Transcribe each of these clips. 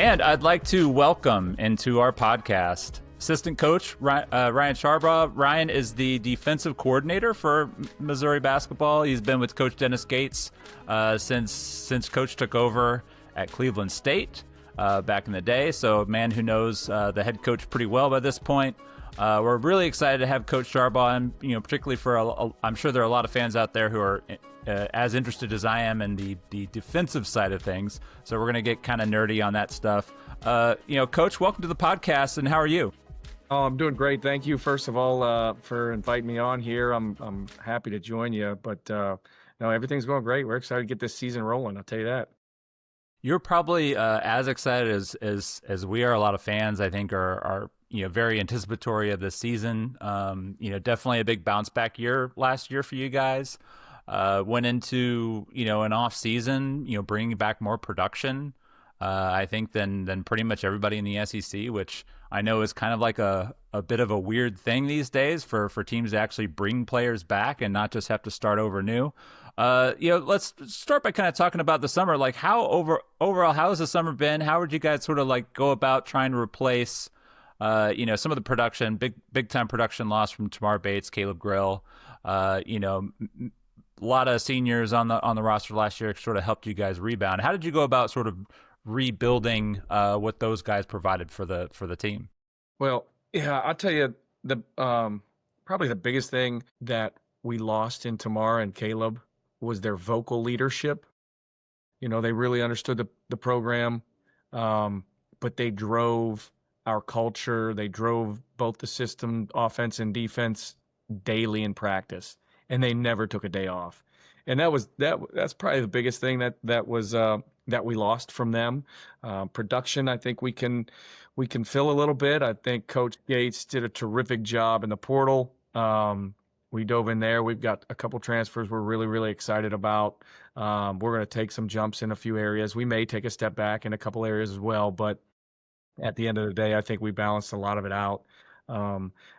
And I'd like to welcome into our podcast Assistant Coach Ryan Sharbaugh. Ryan is the defensive coordinator for Missouri Basketball. He's been with Coach Dennis Gates since Coach took over at Cleveland State back in the day. So a man who knows the head coach pretty well by this point. We're really excited to have Coach Sharbaugh, and particularly for I'm sure there are a lot of fans out there who are as interested as I am in the defensive side of things. So we're going to get kind of nerdy on that stuff. Coach, welcome to the podcast, and how are you? Oh, I'm doing great. Thank you, first of all, for inviting me on here. I'm happy to join you, but no, everything's going great. We're excited to get this season rolling, I'll tell you that. You're probably as excited as we are. A lot of fans, I think, are very anticipatory of this season. Definitely a big bounce back year last year for you guys. Went into an off season, bringing back more production. I think than pretty much everybody in the SEC, which I know is kind of like a bit of a weird thing these days for teams to actually bring players back and not just have to start over new. Let's start by kind of talking about the summer. Like, overall, how has the summer been? How would you guys sort of like go about trying to replace, some of the production, big time production loss from Tamar Bates, Caleb Grill, a lot of seniors on the roster last year sort of helped you guys rebound. How did you go about sort of rebuilding what those guys provided for the team? Well, yeah, I'll tell you the probably the biggest thing that we lost in Tamar and Caleb was their vocal leadership. They really understood the program, but they drove our culture. They drove both the system, offense and defense, daily in practice, and they never took a day off. And that's probably the biggest thing that we lost from them. Production, I think we can fill a little bit. I think Coach Gates did a terrific job in the portal. We dove in there. We've got a couple transfers we're really, really excited about. We're going to take some jumps in a few areas. We may take a step back in a couple areas as well, but at the end of the day, I think we balanced a lot of it out.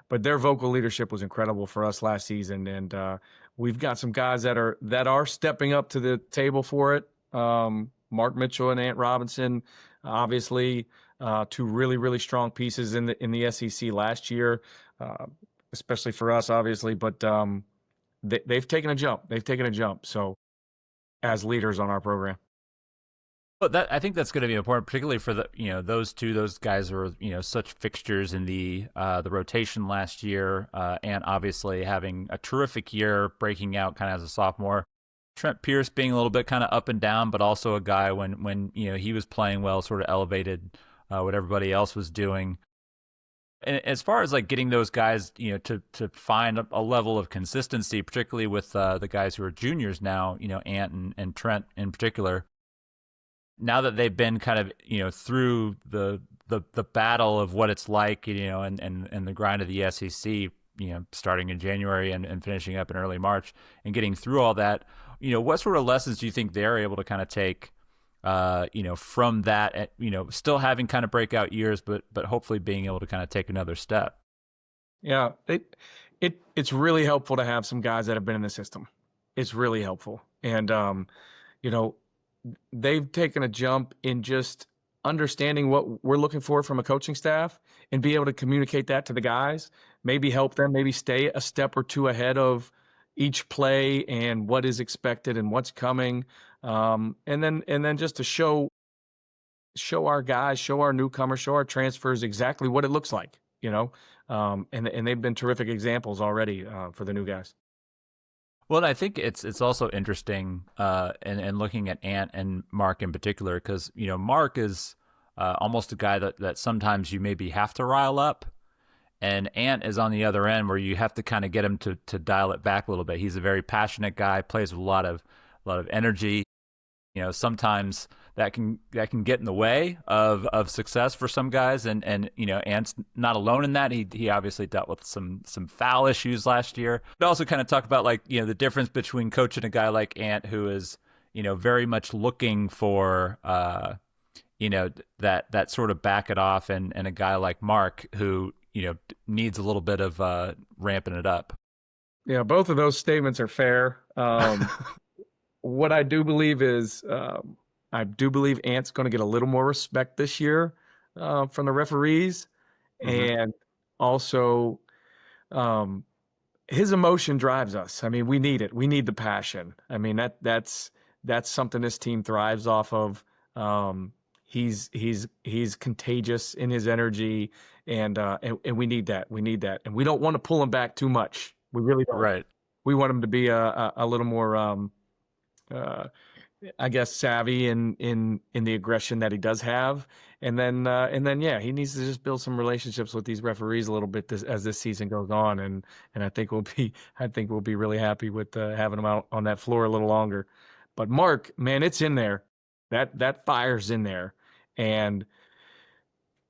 But their vocal leadership was incredible for us last season, and we've got some guys that are stepping up to the table for it. Mark Mitchell and Ant Robinson, obviously, two really, really strong pieces in the SEC last year, especially for us, obviously. But they've taken a jump. So, as leaders on our program. Well, I think that's going to be important, particularly for those guys were such fixtures in the rotation last year, and obviously having a terrific year, breaking out kind of as a sophomore. Trent Pierce being a little bit kind of up and down, but also a guy when he was playing well, sort of elevated what everybody else was doing. And as far as like getting those guys, to find a level of consistency, particularly with the guys who are juniors now, Ant and Trent in particular. Now that they've been kind of through the battle of what it's like, and the grind of the SEC, starting in January and finishing up in early March, and getting through all that, what sort of lessons do you think they're able to kind of take, from that, still having kind of breakout years, but hopefully being able to kind of take another step? Yeah, it's really helpful to have some guys that have been in the system. It's really helpful, and they've taken a jump in just understanding what we're looking for from a coaching staff and be able to communicate that to the guys, maybe help them, maybe stay a step or two ahead of each play and what is expected and what's coming. And then just to show our guys, show our newcomers, show our transfers exactly what it looks like, and they've been terrific examples already for the new guys. Well, I think it's also interesting, and looking at Ant and Mark in particular, because Mark is almost a guy that sometimes you maybe have to rile up, and Ant is on the other end where you have to kind of get him to dial it back a little bit. He's a very passionate guy, plays with a lot of energy. Sometimes that can get in the way of success for some guys, and Ant's not alone in that. He obviously dealt with some foul issues last year. But also kind of talk about the difference between coaching a guy like Ant, who is very much looking for that sort of back it off, and a guy like Mark who needs a little bit of ramping it up. Yeah, both of those statements are fair. What I do believe is I do believe Ant's going to get a little more respect this year from the referees, Mm-hmm. and also um, his emotion drives us. I mean, we need it. We need the passion. I mean, that's something this team thrives off of. Um, he's contagious in his energy, and we need that. We need that, and we don't want to pull him back too much. We really don't. Right. We want him to be a little more uh, I guess savvy in the aggression that he does have, and then yeah, he needs to just build some relationships with these referees a little bit as this season goes on, and I think we'll be really happy with having him out on that floor a little longer. But Mark, man, it's in there. That fire's in there, and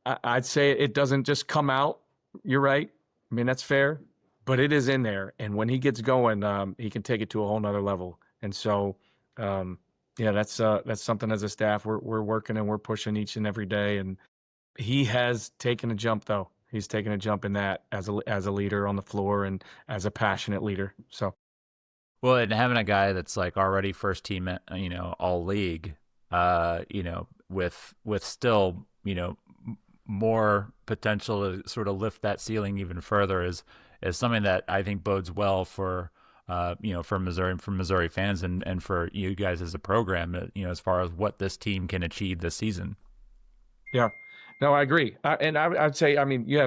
I'd say it doesn't just come out. You're right. I mean, that's fair, but it is in there. And when he gets going, he can take it to a whole nother level. And so, um, yeah, that's something as a staff we're working and we're pushing each and every day. And he has taken a jump, though. He's taken a jump in that as a leader on the floor and as a passionate leader. So Well, and having a guy that's like already first team, all league, with still, more potential to sort of lift that ceiling even further is something that I think bodes well for for Missouri fans and for you guys as a program, as far as what this team can achieve this season. yeah, no, I agree. I'd say, I mean, you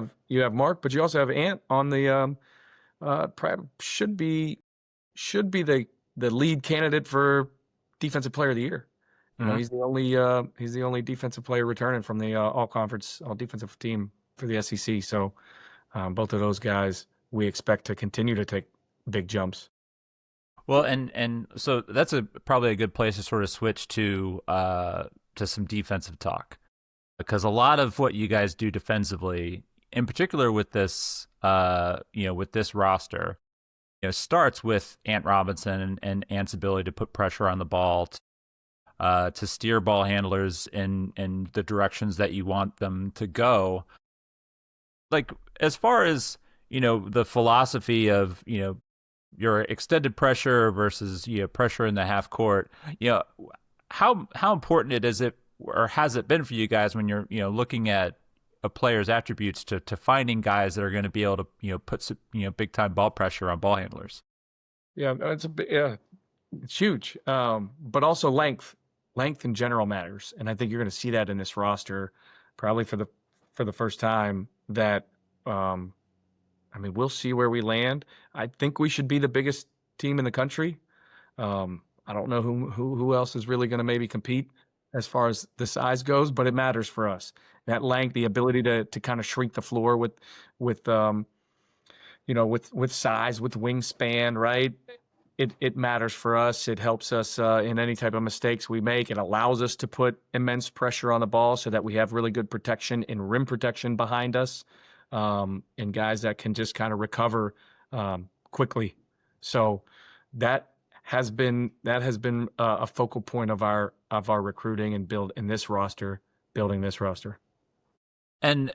have Mark, but you also have Ant on the should be the lead candidate for defensive player of the year. You know, Mm-hmm. he's the only defensive player returning from the all defensive team for the SEC. So both of those guys we expect to continue to take big jumps. Well, and so that's probably a good place to sort of switch to some defensive talk, because a lot of what you guys do defensively, in particular with this with this roster, starts with Ant Robinson and Ant's ability to put pressure on the ball, to steer ball handlers in the directions that you want them to go. Like, as far as the philosophy of your extended pressure versus pressure in the half court, how important it is it or has it been for you guys when you're looking at a player's attributes to finding guys that are going to be able to put some, big time ball pressure on ball handlers? Yeah, it's huge. But also length in general matters, and I think you're going to see that in this roster, probably for the first time. That I mean, we'll see where we land. I think we should be the biggest team in the country. I don't know who else is really going to maybe compete as far as the size goes, but it matters for us. That length, the ability to kind of shrink the floor with with size, with wingspan, right? It matters for us. It helps us in any type of mistakes we make. It allows us to put immense pressure on the ball so that we have really good protection and rim protection behind us, and guys that can just kind of recover quickly. So that has been a focal point of our recruiting and building this roster. And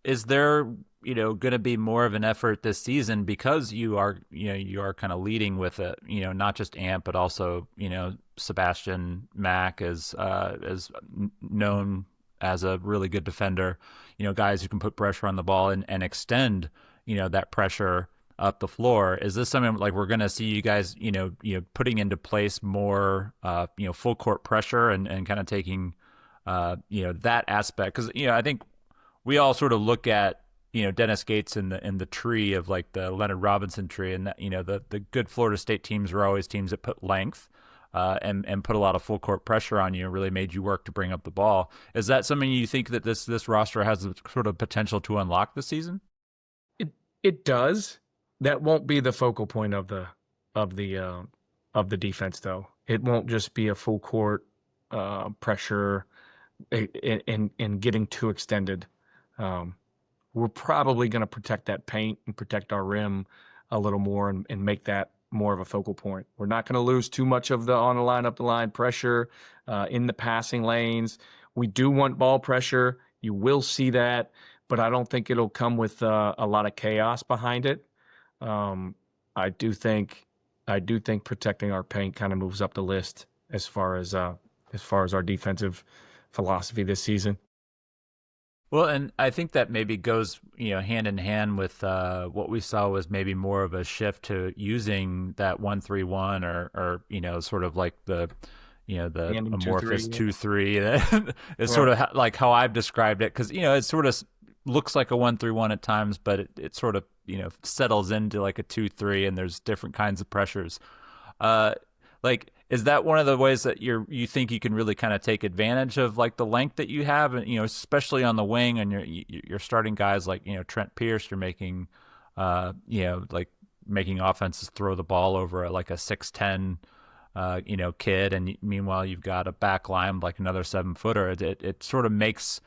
is there, going to be more of an effort this season because you are kind of leading with it, not just Ant, but also, Sebastian Mack is known as a really good defender, guys who can put pressure on the ball and extend, that pressure up the floor. Is this something like we're going to see you guys, putting into place more, full court pressure and kind of taking, that aspect? Because, I think we all sort of look at Dennis Gates in the tree of like the Leonard Robinson tree, and that the good Florida State teams were always teams that put length and put a lot of full court pressure on you, really made you work to bring up the ball. Is that something you think that this roster has the sort of potential to unlock this season? It does. That won't be the focal point of the of the uh, of the defense, though. It won't just be a full court pressure and getting too extended. Um, we're probably going to protect that paint and protect our rim a little more and make that more of a focal point. We're not going to lose too much of the on the line, up the line pressure in the passing lanes. We do want ball pressure. You will see that, but I don't think it'll come with a lot of chaos behind it. Um, I do think protecting our paint kind of moves up the list as far as as far as our defensive philosophy this season. Well, and I think that maybe goes, hand in hand with what we saw was maybe more of a shift to using that 1-3-1 or sort of like the Handing 2-3. amorphous 2-3. It's Right. sort of like how I've described it because it sort of looks like a 1-3-1 at times, but it sort of settles into like a 2-3, and there's different kinds of pressures. Uh, like, is that one of the ways that you think you can really kind of take advantage of like the length that you have, and especially on the wing, and you're starting guys like Trent Pierce, you're making, like making offenses throw the ball over like a 6'10", kid, and meanwhile you've got a back line like another 7-footer. It sort of makes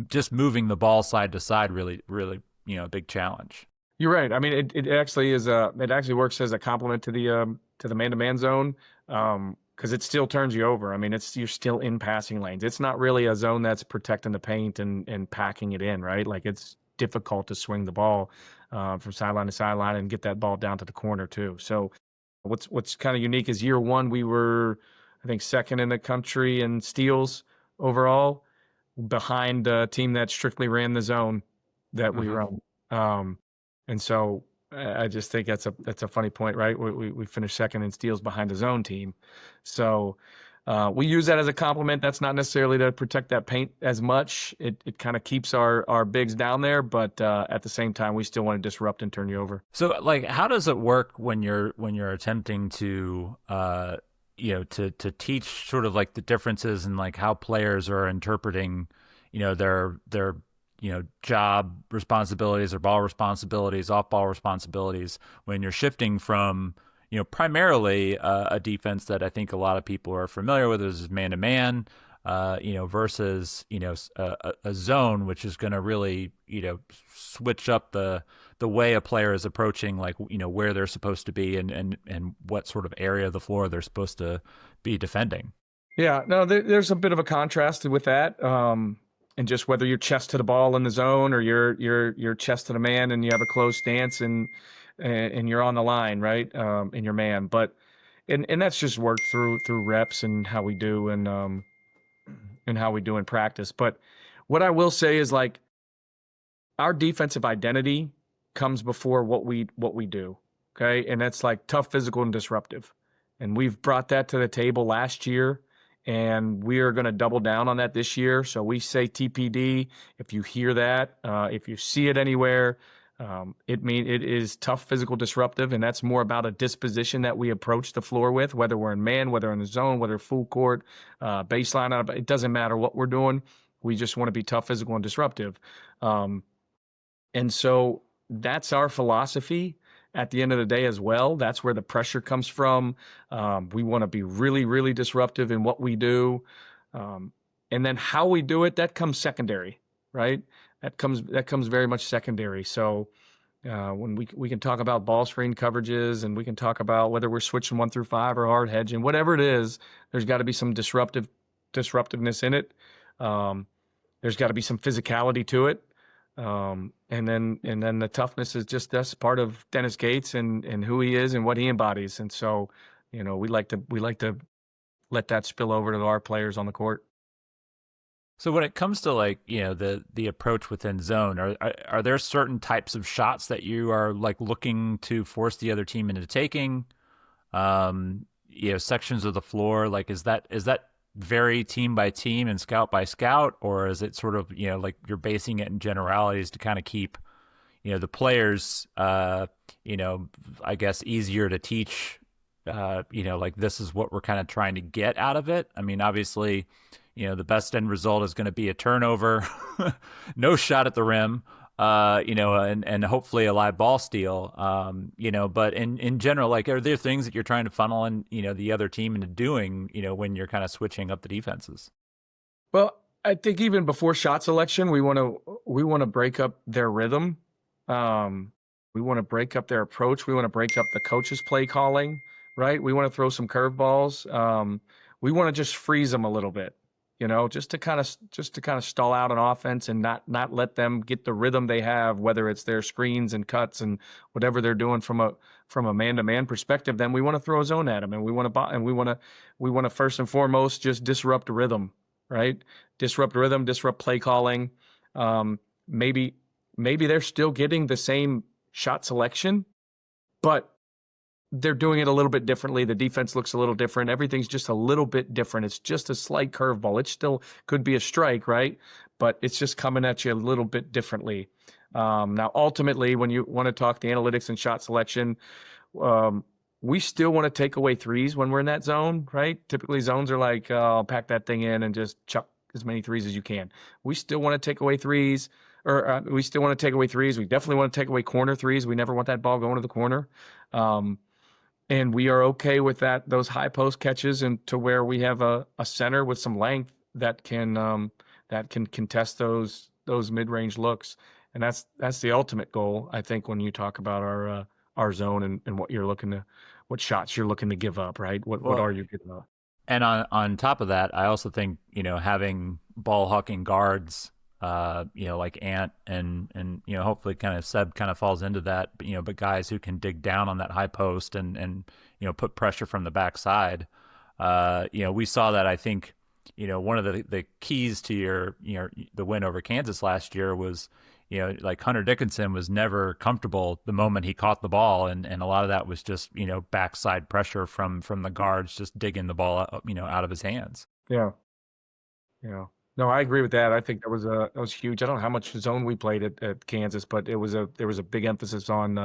just moving the ball side to side really really a big challenge. You're right. I mean, it actually is it actually works as a complement to the man-to-man zone, because it still turns you over. I mean, you're still in passing lanes. It's not really a zone that's protecting the paint and packing it in, right? Like, it's difficult to swing the ball from sideline to sideline and get that ball down to the corner too. So what's kind of unique is year one we were, I think, second in the country in steals overall, behind a team that strictly ran the zone that we Mm-hmm. run. Um, and so I just think that's a funny point, right? We finished second in steals behind a zone team. So we use that as a compliment. That's not necessarily to protect that paint as much. It kind of keeps our bigs down there, but at the same time, we still want to disrupt and turn you over. So, like, how does it work when you're attempting to to teach sort of like the differences in like how players are interpreting their job responsibilities or ball responsibilities, off ball responsibilities, when you're shifting from primarily a defense that I think a lot of people are familiar with is man to man, versus a zone, which is going to really switch up the way a player is approaching, like where they're supposed to be and what sort of area of the floor they're supposed to be defending. Yeah, no, there's a bit of a contrast with that, and just whether you're chest to the ball in the zone or you're chest to the man and you have a closed stance and you're on the line, right, in your man. But and that's just worked through reps and how we do and how we do in practice. But what I will say is, like, our defensive identity comes before what we do. Okay. And that's like tough, physical, and disruptive. And we've brought that to the table last year, and we are going to double down on that this year. So we say TPD. If you hear that, if you see it anywhere, it is tough, physical, disruptive, and that's more about a disposition that we approach the floor with, whether we're in man, whether in the zone, whether full court, baseline. It doesn't matter what we're doing. We just want to be tough, physical, and disruptive. Um, and so that's our philosophy at the end of the day as well. That's where the pressure comes from. We want to be really, really disruptive in what we do. Um, and then how we do it, that comes secondary, right? That comes very much secondary. So when we can talk about ball screen coverages, and we can talk about whether we're switching 1 through 5 or hard hedging, whatever it is, there's got to be some disruptiveness in it. Um, there's got to be some physicality to it. And then the toughness is just that's part of Dennis Gates and who he is and what he embodies. And so, we like to let that spill over to our players on the court. So when it comes to like the approach within zone, are there certain types of shots that you are like looking to force the other team into taking? Sections of the floor, like is that vary team by team and scout by scout, or is it sort of like you're basing it in generalities to kind of keep the players I guess easier to teach, like this is what we're kind of trying to get out of it. I mean, obviously the best end result is going to be a turnover, no shot at the rim, and hopefully a live ball steal, but in general, like, are there things that you're trying to funnel in, the other team into doing, when you're kind of switching up the defenses? Well, I think even before shot selection, we want to break up their rhythm. Um, we want to break up their approach. We want to break up the coach's play calling, right? We want to throw some curveballs. We want to just freeze them a little bit. just to kind of stall out an offense and not let them get the rhythm they have, whether it's their screens and cuts and whatever they're doing from a man-to-man perspective. Then we want to throw a zone at them, and we want to first and foremost just disrupt rhythm, right? Disrupt rhythm, disrupt play calling. Maybe they're still getting the same shot selection, but they're doing it a little bit differently. The defense looks a little different. Everything's just a little bit different. It's just a slight curveball. It still could be a strike, right? But it's just coming at you a little bit differently. Now, ultimately, when you want to talk the analytics and shot selection, we still want to take away threes when we're in that zone, right? Typically, zones are like, I'll pack that thing in and just chuck as many threes as you can. We still want to take away threes, or we still want to take away threes. We definitely want to take away corner threes. We never want that ball going to the corner. And we are okay with that, those high post catches, and to where we have a center with some length that can contest those mid-range looks. And that's the ultimate goal, I think, when you talk about our zone and what shots you're looking to give up, right? What are you giving up? And on top of that, I also think, having ball hawking guards, like Ant and hopefully kind of Seb kind of falls into that, but guys who can dig down on that high post and put pressure from the backside. We saw that, I think, one of the keys to the win over Kansas last year was, like Hunter Dickinson was never comfortable the moment he caught the ball, and a lot of that was just backside pressure from the guards just digging the ball out of his hands. Yeah. No, I agree with that. I think that was huge. I don't know how much zone we played at Kansas, but there was a big emphasis on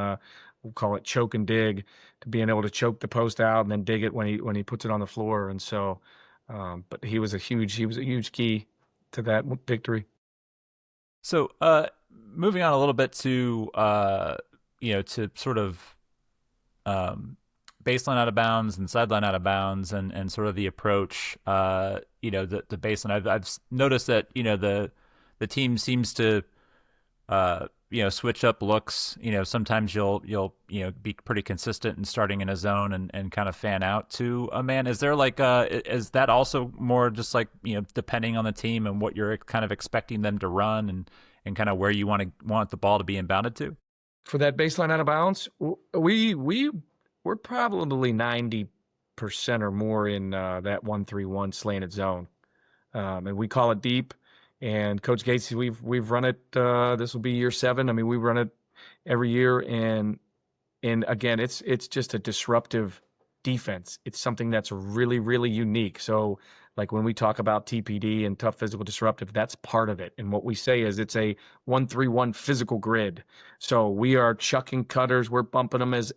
we'll call it choke and dig, to being able to choke the post out and then dig it when he puts it on the floor. And so, but he was a huge key to that victory. So, moving on a little bit to to sort of baseline out of bounds and sideline out of bounds, and sort of the approach, the baseline. I've noticed that the team seems to switch up looks. Sometimes you'll be pretty consistent in starting in a zone and kind of fan out to a man. Is there is that also more just like depending on the team and what you're kind of expecting them to run and kind of where you want the ball to be inbounded to? For that baseline out of bounds, we're probably 90% or more in that 1-3-1 slanted zone, and we call it deep. And Coach Gates, we've run it. This will be year 7. I mean, we run it every year, and again, it's just a disruptive defense. It's something that's really, really unique. So, like when we talk about TPD and tough physical disruptive, that's part of it. And what we say is it's a 1-3-1 physical grid. So we are chucking cutters. We're bumping them as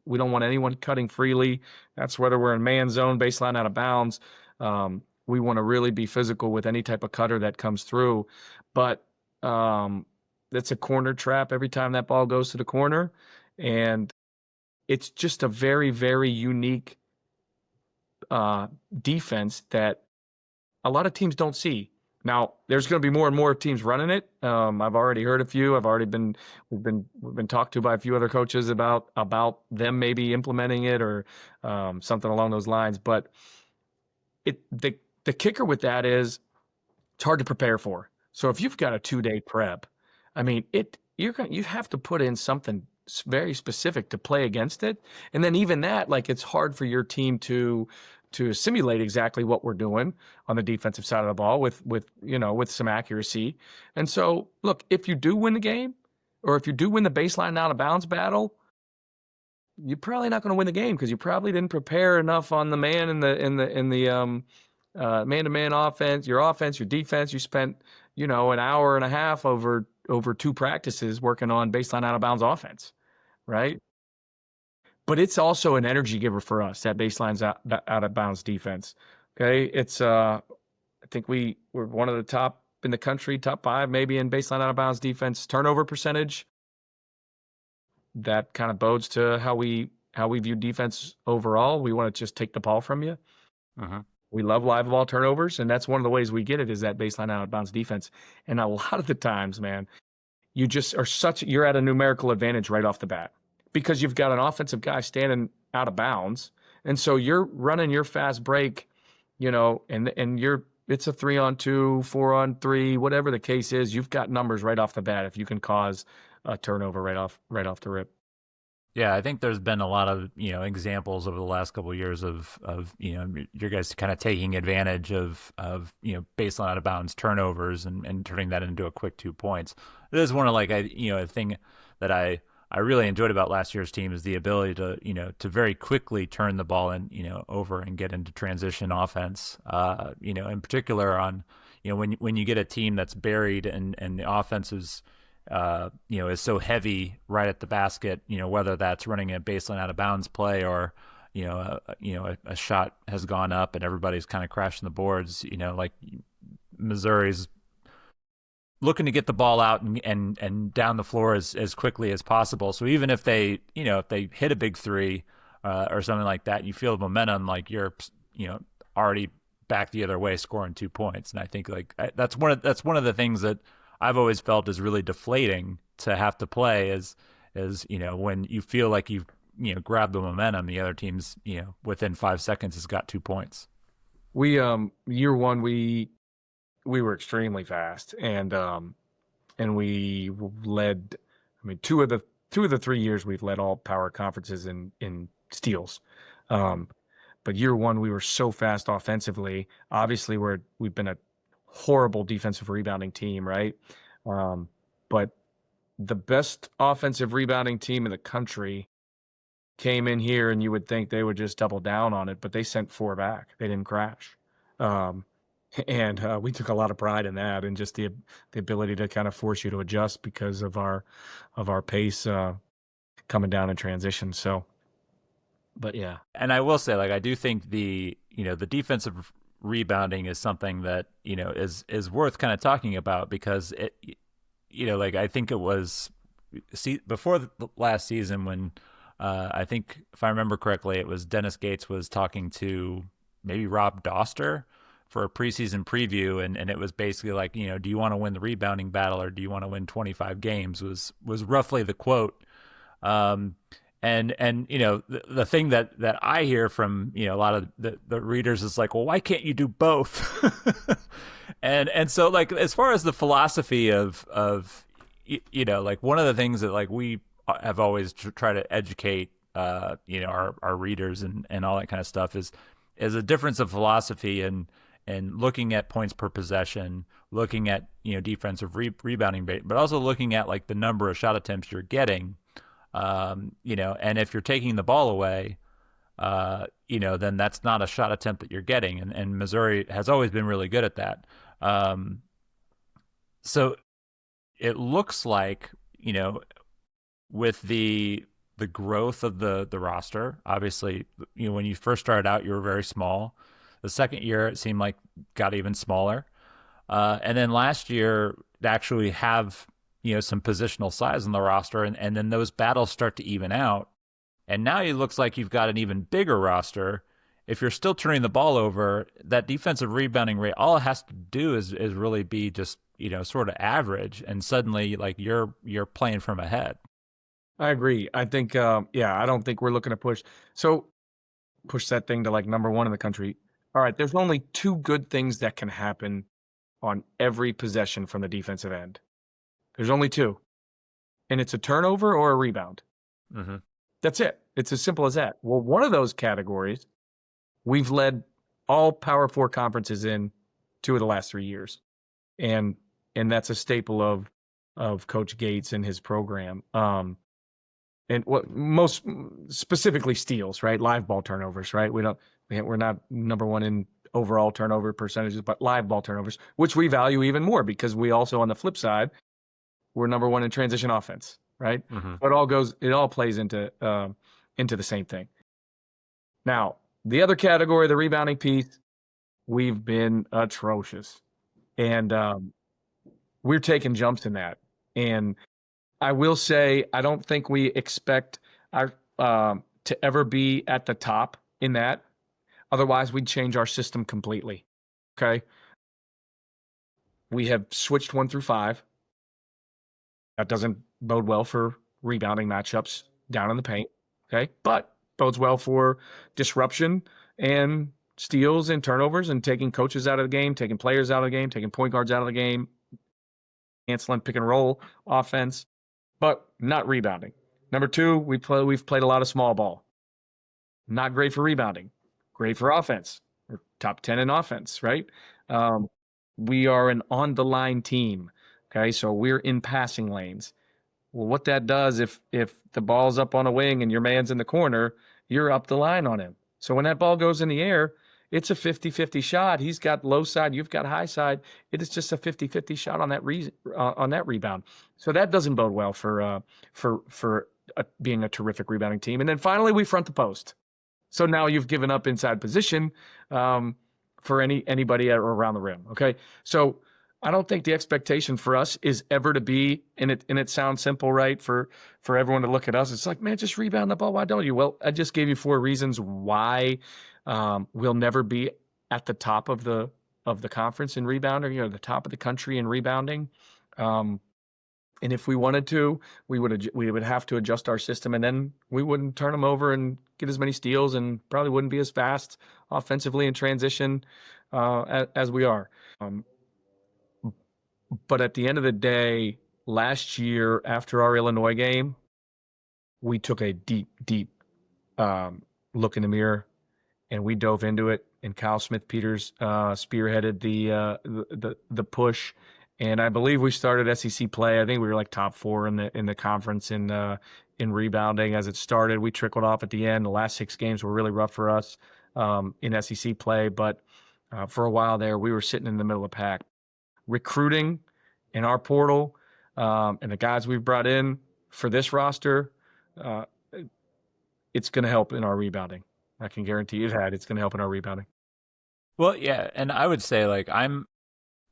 we don't want anyone cutting freely. That's whether we're in man zone, baseline out of bounds. We want to really be physical with any type of cutter that comes through. But that's a corner trap every time that ball goes to the corner. And it's just a very, very unique defense that a lot of teams don't see. Now, there's going to be more and more teams running it. I've already heard a few. We've been talked to by a few other coaches about them maybe implementing it or something along those lines. But the kicker with that is it's hard to prepare for. So if you've got a 2-day prep, I mean, you have to put in something very specific to play against it. And then even that, like, it's hard for your team to simulate exactly what we're doing on the defensive side of the ball with some accuracy. And so, look, if you do win the game, or if you do win the baseline out of bounds battle, you're probably not going to win the game because you probably didn't prepare enough on the man in the man-to-man offense, your defense. You spent an hour and a half over 2 practices working on baseline out of bounds offense, right? But it's also an energy giver for us, that baseline's out of bounds defense. Okay, it's I think we're one of the top in the country, top 5 maybe in baseline out of bounds defense turnover percentage. That kind of bodes to how we view defense overall. We want to just take the ball from you. Uh-huh. We love live ball turnovers, and that's one of the ways we get it is that baseline out of bounds defense. And a lot of the times, man, you just you're at a numerical advantage right off the bat because you've got an offensive guy standing out of bounds. And so you're running your fast break, and it's a 3-on-2, 4-on-3, whatever the case is, you've got numbers right off the bat if you can cause a turnover right off the rip. Yeah, I think there's been a lot of examples over the last couple of years of your guys kind of taking advantage of baseline out of bounds turnovers and turning that into a quick 2 points. It is one of a thing that I really enjoyed about last year's team is the ability to to very quickly turn the ball over and get into transition offense. In particular on when you get a team that's buried and the offense is so heavy right at the basket, whether that's running a baseline out of bounds play or, a shot has gone up and everybody's kind of crashing the boards, like Missouri's looking to get the ball out and down the floor as quickly as possible. So even if they, if they hit a big three or something like that, you feel the momentum, like you're, already back the other way scoring 2 points. And I think that's one of the things that I've always felt is really deflating to have to play is when you feel like you've grabbed the momentum, the other team's within 5 seconds has got 2 points. We year one we were extremely fast and we led. I mean, two of the 3 years we've led all power conferences in steals. But year one we were so fast offensively. Obviously we've been a horrible defensive rebounding team, right? But the best offensive rebounding team in the country came in here, and you would think they would just double down on it, but they sent 4 back. They didn't crash. And we took a lot of pride in that, and just the ability to kind of force you to adjust because of our pace coming down in transition. So, but yeah. And I will say, I do think the defensive rebounding is something that is worth kind of talking about because it I think it was before the last season when I think if I remember correctly it was Dennis Gates was talking to maybe Rob Doster for a preseason preview and it was basically like do you want to win the rebounding battle or do you want to win 25 games was roughly the quote. And the thing that I hear from a lot of the readers is like, well, why can't you do both? and so as far as the philosophy of one of the things that we have always tried to educate our readers and all that kind of stuff is a difference of philosophy and looking at points per possession, looking at defensive rebounding rate, but also looking at the number of shot attempts you're getting. And if you're taking the ball away, then that's not a shot attempt that you're getting. And Missouri has always been really good at that. So it looks like, with the growth of the roster, obviously, when you first started out, you were very small. The second year, it seemed like got even smaller. And then last year, to actually have some positional size on the roster, and then those battles start to even out. And now it looks like you've got an even bigger roster. If you're still turning the ball over, that defensive rebounding rate, all it has to do is really be just sort of average, and suddenly you're playing from ahead. I agree. I think I don't think we're looking to push that thing to number one in the country. All right, there's only 2 good things that can happen on every possession from the defensive end. There's only 2. And it's a turnover or a rebound. Mm-hmm. That's it. It's as simple as that. Well, one of those categories, we've led all Power 4 conferences in 2 of the last 3 years. And that's a staple of Coach Gates and his program. And what most specifically steals, right? Live ball turnovers, right? We're not number one in overall turnover percentages, but live ball turnovers, which we value even more because we also, on the flip side, we're number one in transition offense, right? Mm-hmm. It all plays into the same thing. Now, the other category, the rebounding piece, we've been atrocious, and we're taking jumps in that. And I will say, I don't think we expect our to ever be at the top in that. Otherwise, we'd change our system completely. Okay. We have switched 1 through 5. That doesn't bode well for rebounding matchups down in the paint. Okay. But bodes well for disruption and steals and turnovers and taking coaches out of the game, taking players out of the game, taking point guards out of the game, canceling pick and roll offense, but not rebounding. Number two, we've played a lot of small ball. Not great for rebounding, great for offense. We're top 10 in offense, right? We are an on-the-line team, okay? So we're in passing lanes. Well, what that does, if the ball's up on a wing and your man's in the corner, you're up the line on him. So when that ball goes in the air, it's a 50-50 shot. He's got low side, you've got high side. It is just a 50-50 shot on that rebound. So that doesn't bode well for being a terrific rebounding team. And then finally, we front the post. So now you've given up inside position for anybody around the rim. Okay, so I don't think the expectation for us is ever to be, and it sounds simple, right? For everyone to look at us, it's like, man, just rebound the ball. Why don't you? Well, I just gave you 4 reasons why we'll never be at the top of the conference in rebounding, the top of the country in rebounding. And if we wanted to, we would have to adjust our system, and then we wouldn't turn them over and get as many steals, and probably wouldn't be as fast offensively in transition as we are. But at the end of the day, last year after our Illinois game, we took a deep look in the mirror, and we dove into it. And Kyle Smith-Peters spearheaded the push. And I believe we started SEC play. I think we were like top 4 in the conference in rebounding as it started. We trickled off at the end. The last 6 games were really rough for us in SEC play, but for a while there, we were sitting in the middle of the pack. Recruiting in our portal and the guys we've brought in for this roster, it's going to help in our rebounding. I can guarantee you that it's going to help in our rebounding. Well, yeah, and I would say like I've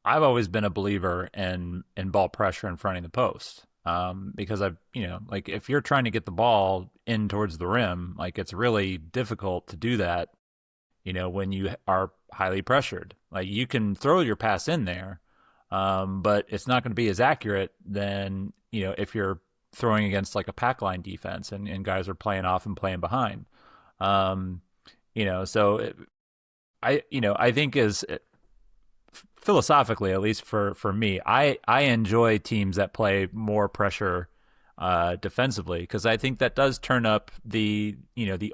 always been a believer in ball pressure in front of the post because I've, like if you're trying to get the ball in towards the rim, like it's really difficult to do that, when you are highly pressured. Like you can throw your pass in there, but it's not going to be as accurate than, if you're throwing against like a pack line defense and guys are playing off and playing behind. So I think philosophically, at least for me, I enjoy teams that play more pressure defensively because I think that does turn up the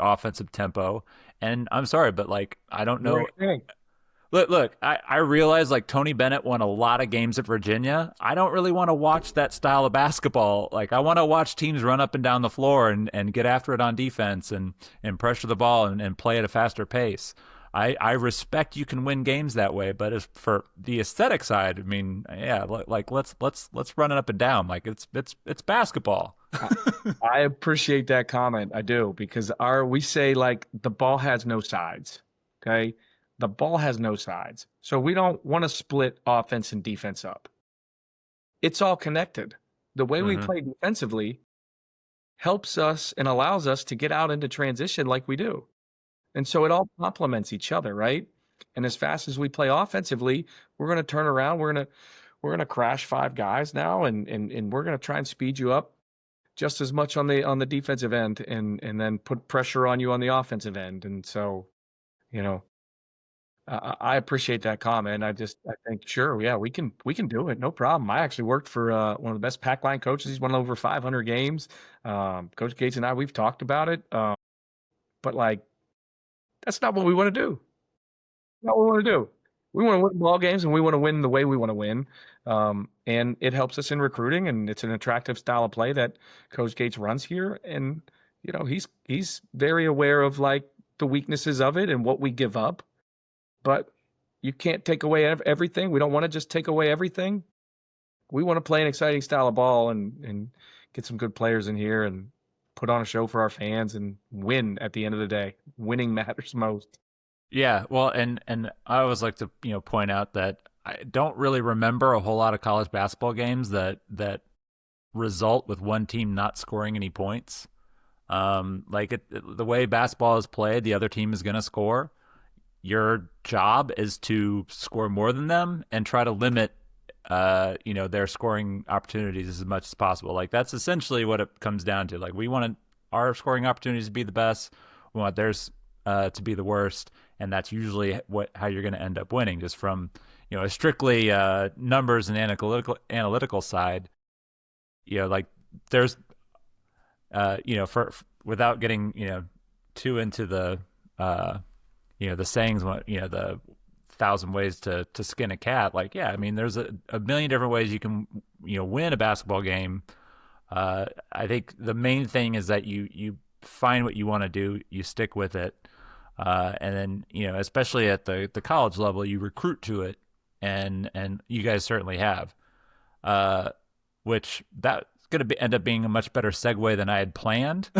offensive tempo. And I'm sorry, but like I don't know. Look, I realize like Tony Bennett won a lot of games at Virginia. I don't really want to watch that style of basketball. Like I want to watch teams run up and down the floor and get after it on defense and pressure the ball and play at a faster pace. I respect you can win games that way, but as for the aesthetic side, I mean, yeah, like let's run it up and down. Like it's basketball. I appreciate that comment. I do, because we say like the ball has no sides. Okay. The ball has no sides. So we don't want to split offense and defense up. It's all connected. The way we play defensively helps us and allows us to get out into transition like we do. And so it all complements each other, right? And as fast as we play offensively, we're going to turn around. We're going to crash 5 guys now, and we're going to try and speed you up just as much on the defensive end, and then put pressure on you on the offensive end. And so, I appreciate that comment. I think, sure, yeah, we can do it, no problem. I actually worked for one of the best pack line coaches. He's won over 500 games. Coach Gates and I, we've talked about it, but like, that's not what we want to do. Not what we want to do. We want to win ball games, and we want to win the way we want to win. And it helps us in recruiting, and it's an attractive style of play that Coach Gates runs here. And he's very aware of like the weaknesses of it and what we give up. But you can't take away everything. We don't want to just take away everything. We want to play an exciting style of ball and get some good players in here and put on a show for our fans and win at the end of the day. Winning matters most. Yeah, well, and I always like to point out that I don't really remember a whole lot of college basketball games that result with one team not scoring any points. The way basketball is played, the other team is going to score. Your job is to score more than them and try to limit their scoring opportunities as much as possible. Like that's essentially what it comes down to. Like we want our scoring opportunities to be the best. We want theirs to be the worst. and that's usually how you're going to end up winning, just from a strictly numbers and analytical side. Like there's for without getting too into the the sayings, the thousand ways to skin a cat. Like, yeah, I mean, there's a million different ways you can win a basketball game. I think the main thing is that you find what you want to do, you stick with it, and then especially at the college level, you recruit to it, and you guys certainly have, which that's going to end up being a much better segue than I had planned.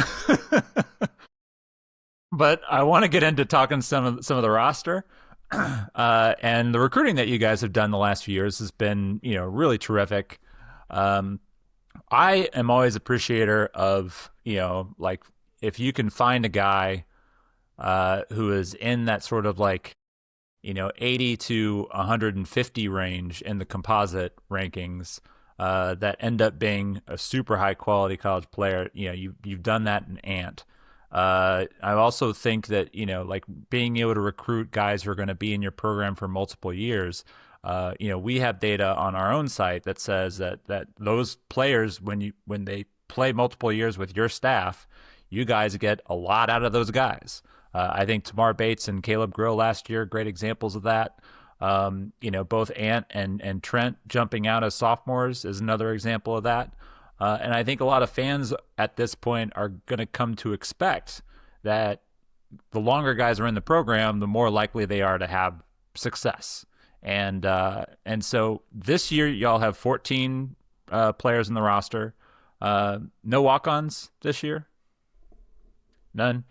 But I want to get into talking some of the roster. And the recruiting that you guys have done the last few years has been, really terrific. I am always appreciator of, like if you can find a guy who is in that sort of like, 80 to 150 range in the composite rankings, that end up being a super high quality college player. You've done that in Ant. I also think that like being able to recruit guys who are going to be in your program for multiple years. We have data on our own site that says that those players, when they play multiple years with your staff, you guys get a lot out of those guys. I think Tamar Bates and Caleb Grill last year, great examples of that. Both Ant and Trent jumping out as sophomores is another example of that. And I think a lot of fans at this point are going to come to expect that the longer guys are in the program, the more likely they are to have success. And so this year, y'all have 14 players in the roster. No walk-ons this year? None?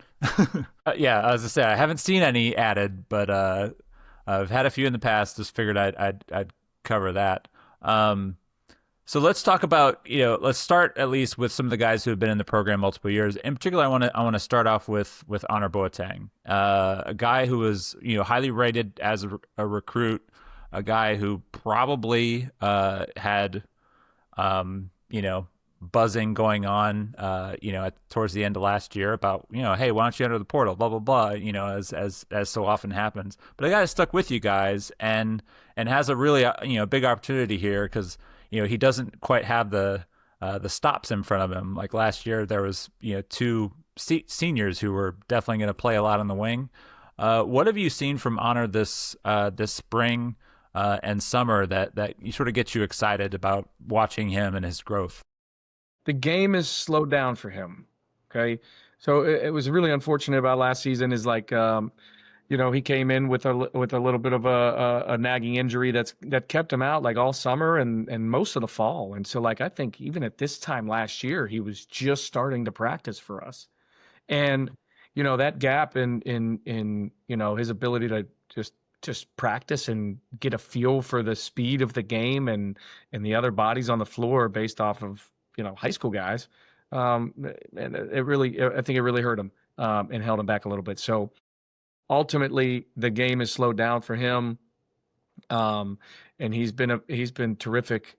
Yeah, as I say, I haven't seen any added, but I've had a few in the past. Just figured I'd cover that. So let's talk about, let's start at least with some of the guys who have been in the program multiple years. In particular, I want to start off with Honor Boateng, a guy who was, highly rated as a recruit, a guy who probably had, buzzing going on, towards the end of last year about, hey, why don't you enter the portal, blah, blah, blah, as so often happens. But a guy stuck with you guys and has a really, big opportunity here because, he doesn't quite have the stops in front of him. Like last year, there was, two seniors who were definitely going to play a lot on the wing. What have you seen from Honor this spring and summer that you sort of gets you excited about watching him and his growth? The game is slowed down for him. Okay. So it was really unfortunate about last season is like, he came in with a little bit of a nagging injury that kept him out like all summer and most of the fall. And so like I think even at this time last year, he was just starting to practice for us. And that gap in his ability to just practice and get a feel for the speed of the game and the other bodies on the floor based off of high school guys, and I think it really hurt him and held him back a little bit. So ultimately, the game is slowed down for him, and he's been terrific.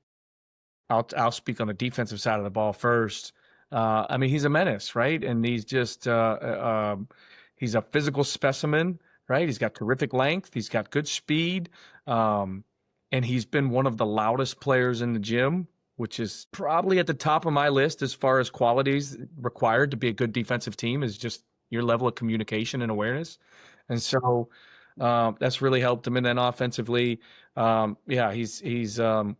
I'll speak on the defensive side of the ball first. I mean, he's a menace, right? And he's just he's a physical specimen, right? He's got terrific length. He's got good speed, and he's been one of the loudest players in the gym, which is probably at the top of my list as far as qualities required to be a good defensive team is just your level of communication and awareness. And so that's really helped him. And then offensively, he's been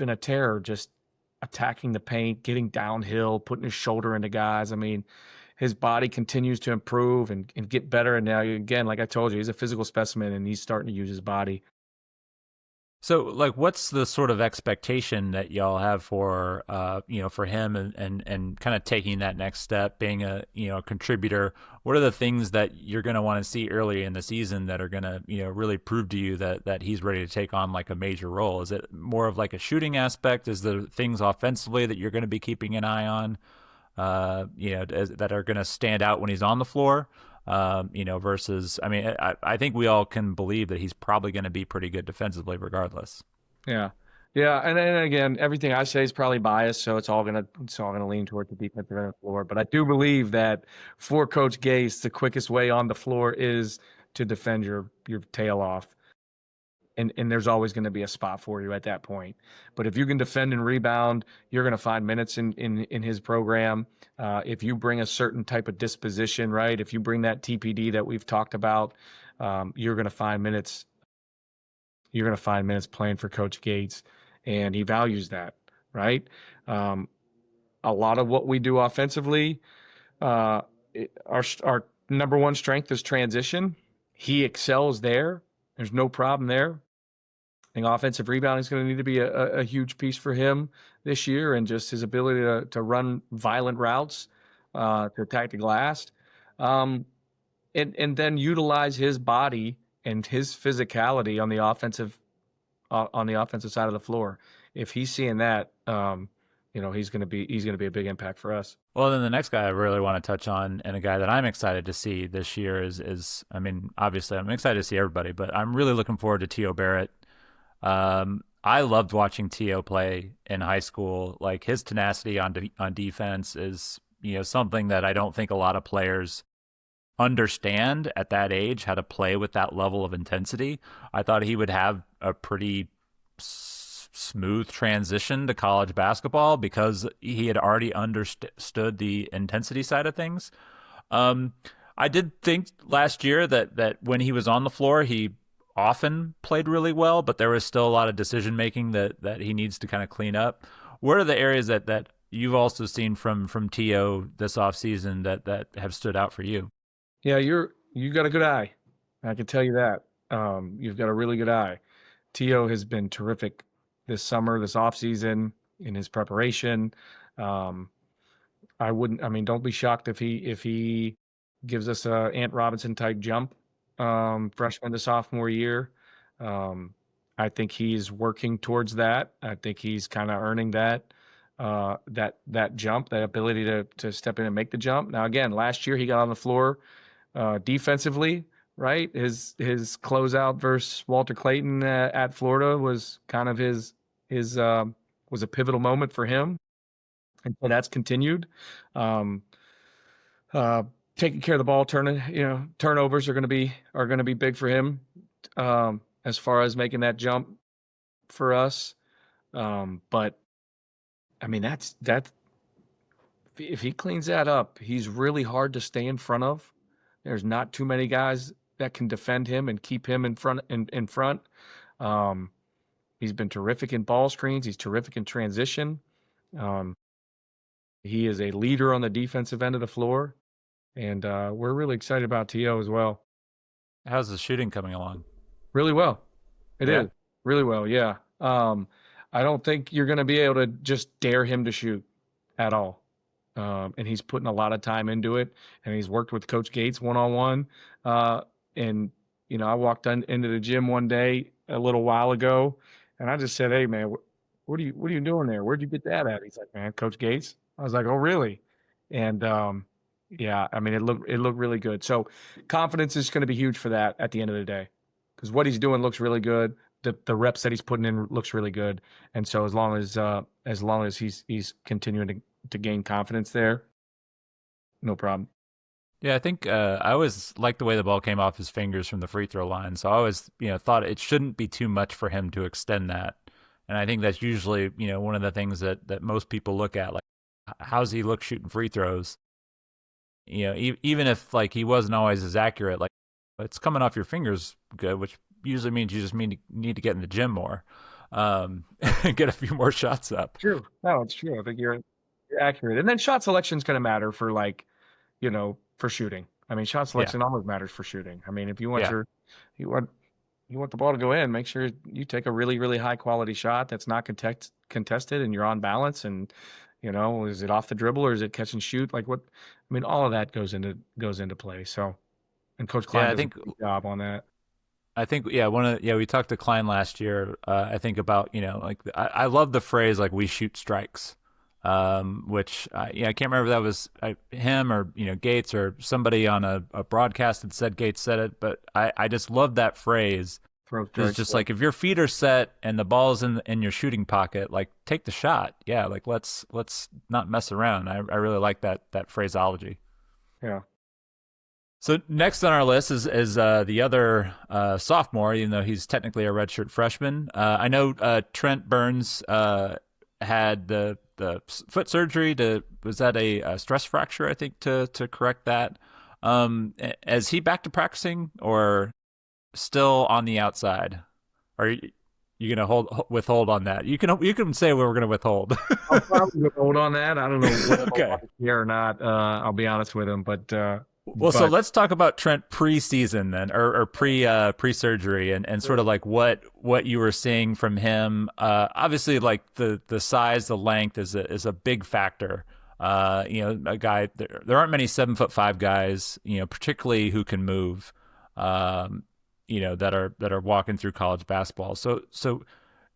a terror, just attacking the paint, getting downhill, putting his shoulder into guys. I mean, his body continues to improve and get better. And now, again, like I told you, he's a physical specimen and he's starting to use his body. So, like, what's the sort of expectation that y'all have for, for him and kind of taking that next step, being a contributor? What are the things that you're going to want to see early in the season that are going to, really prove to you that he's ready to take on like a major role? Is it more of like a shooting aspect? Is there things offensively that you're going to be keeping an eye on, that are going to stand out when he's on the floor? Versus, I mean, I think we all can believe that he's probably going to be pretty good defensively regardless. Yeah. Yeah. And again, everything I say is probably biased, so it's all gonna lean toward the defensive end of the floor. But I do believe that for Coach Gase, the quickest way on the floor is to defend your tail off. And there's always going to be a spot for you at that point. But if you can defend and rebound, you're going to find minutes in his program. If you bring a certain type of disposition, right? If you bring that TPD that we've talked about, you're going to find minutes. You're going to find minutes playing for Coach Gates, and he values that, right? A lot of what we do offensively, our number one strength is transition. He excels there. There's no problem there. I think offensive rebounding is going to need to be a huge piece for him this year, and just his ability to run violent routes, to attack the glass, and then utilize his body and his physicality on the offensive side of the floor. If he's seeing that, he's going to be a big impact for us. Well, then the next guy I really want to touch on, and a guy that I'm excited to see this year I mean, obviously I'm excited to see everybody, but I'm really looking forward to T.O. Barrett. I loved watching T.O. play in high school. Like, his tenacity on defense is, something that I don't think a lot of players understand at that age, how to play with that level of intensity. I thought he would have a pretty smooth transition to college basketball because he had already understood the intensity side of things. I did think last year that when he was on the floor, he often played really well, but there was still a lot of decision making that he needs to kind of clean up. What are the areas that you've also seen from T.O. this offseason that have stood out for you? Yeah, you got a good eye. I can tell you that. You've got a really good eye. T.O. has been terrific this summer, this offseason, in his preparation. Don't be shocked if he gives us a Ant Robinson type jump, freshman to sophomore year. I think he's working towards that. I think he's kind of earning that jump, that ability to step in and make the jump. Now, again, last year he got on the floor defensively, right? His closeout versus Walter Clayton at Florida was kind of his was a pivotal moment for him, and so that's continued. Taking care of the ball, turnovers are going to be big for him, as far as making that jump for us. But I mean, that's if he cleans that up, he's really hard to stay in front of. There's not too many guys that can defend him and keep him in front. He's been terrific in ball screens. He's terrific in transition. He is a leader on the defensive end of the floor, and we're really excited about T.O. as well. How's the shooting coming along? Really well. It Yeah. is really well. Yeah. I don't think you're going to be able to just dare him to shoot at all. And he's putting a lot of time into it, and he's worked with Coach Gates one-on-one. And I walked into the gym one day a little while ago, and I just said, "Hey, man, what are you doing there? Where'd you get that at?" He's like, "Man, Coach Gates." I was like, "Oh, really?" And yeah, I mean, it looked really good. So confidence is going to be huge for that at the end of the day, because what he's doing looks really good. The reps that he's putting in looks really good, and so as long as he's continuing to gain confidence there, no problem. Yeah, I think I always liked the way the ball came off his fingers from the free throw line. So I always, thought it shouldn't be too much for him to extend that. And I think that's usually, one of the things that most people look at, like, how's he look shooting free throws? Even if, like, he wasn't always as accurate, like, it's coming off your fingers good, which usually means you just need to get in the gym more, and get a few more shots up. True. No, it's true. I think you're accurate. And then shot selection is going to matter for, like, for shooting. I mean, shot Yeah, selection always matters for shooting. I mean, if you want yeah. you want the ball to go in, make sure you take a really, really high quality shot that's not contested and you're on balance. And, is it off the dribble or is it catch and shoot? Like, what? I mean, all of that goes into play. So, and Coach Yeah, Klein does a great job on that. yeah, we talked to Klein last year. I think about, like, I love the phrase, like, we shoot strikes, which I can't remember if that was him or Gates or somebody on a broadcast that said Gates said it, but I just love that phrase. Throw It's strikes. just like, if your feet are set and the ball's in your shooting pocket, like, take the shot. Yeah, like, let's not mess around. I really like that phraseology. Yeah. So next on our list is the other sophomore, even though he's technically a redshirt freshman. I know Trent Burns had the foot surgery. Was that a stress fracture? I think to correct that. Is he back to practicing or still on the outside? Are you gonna withhold on that? You can say we're gonna withhold. I'll probably go hold on that. I don't know what Okay. he'll here or not. I'll be honest with him, Well, so but let's talk about Trent pre-season then, or pre-surgery, and sort of like what you were seeing from him. Obviously, like the size, the length is a big factor. A guy there aren't many 7'5" guys, particularly who can move. Um, that are walking through college basketball. So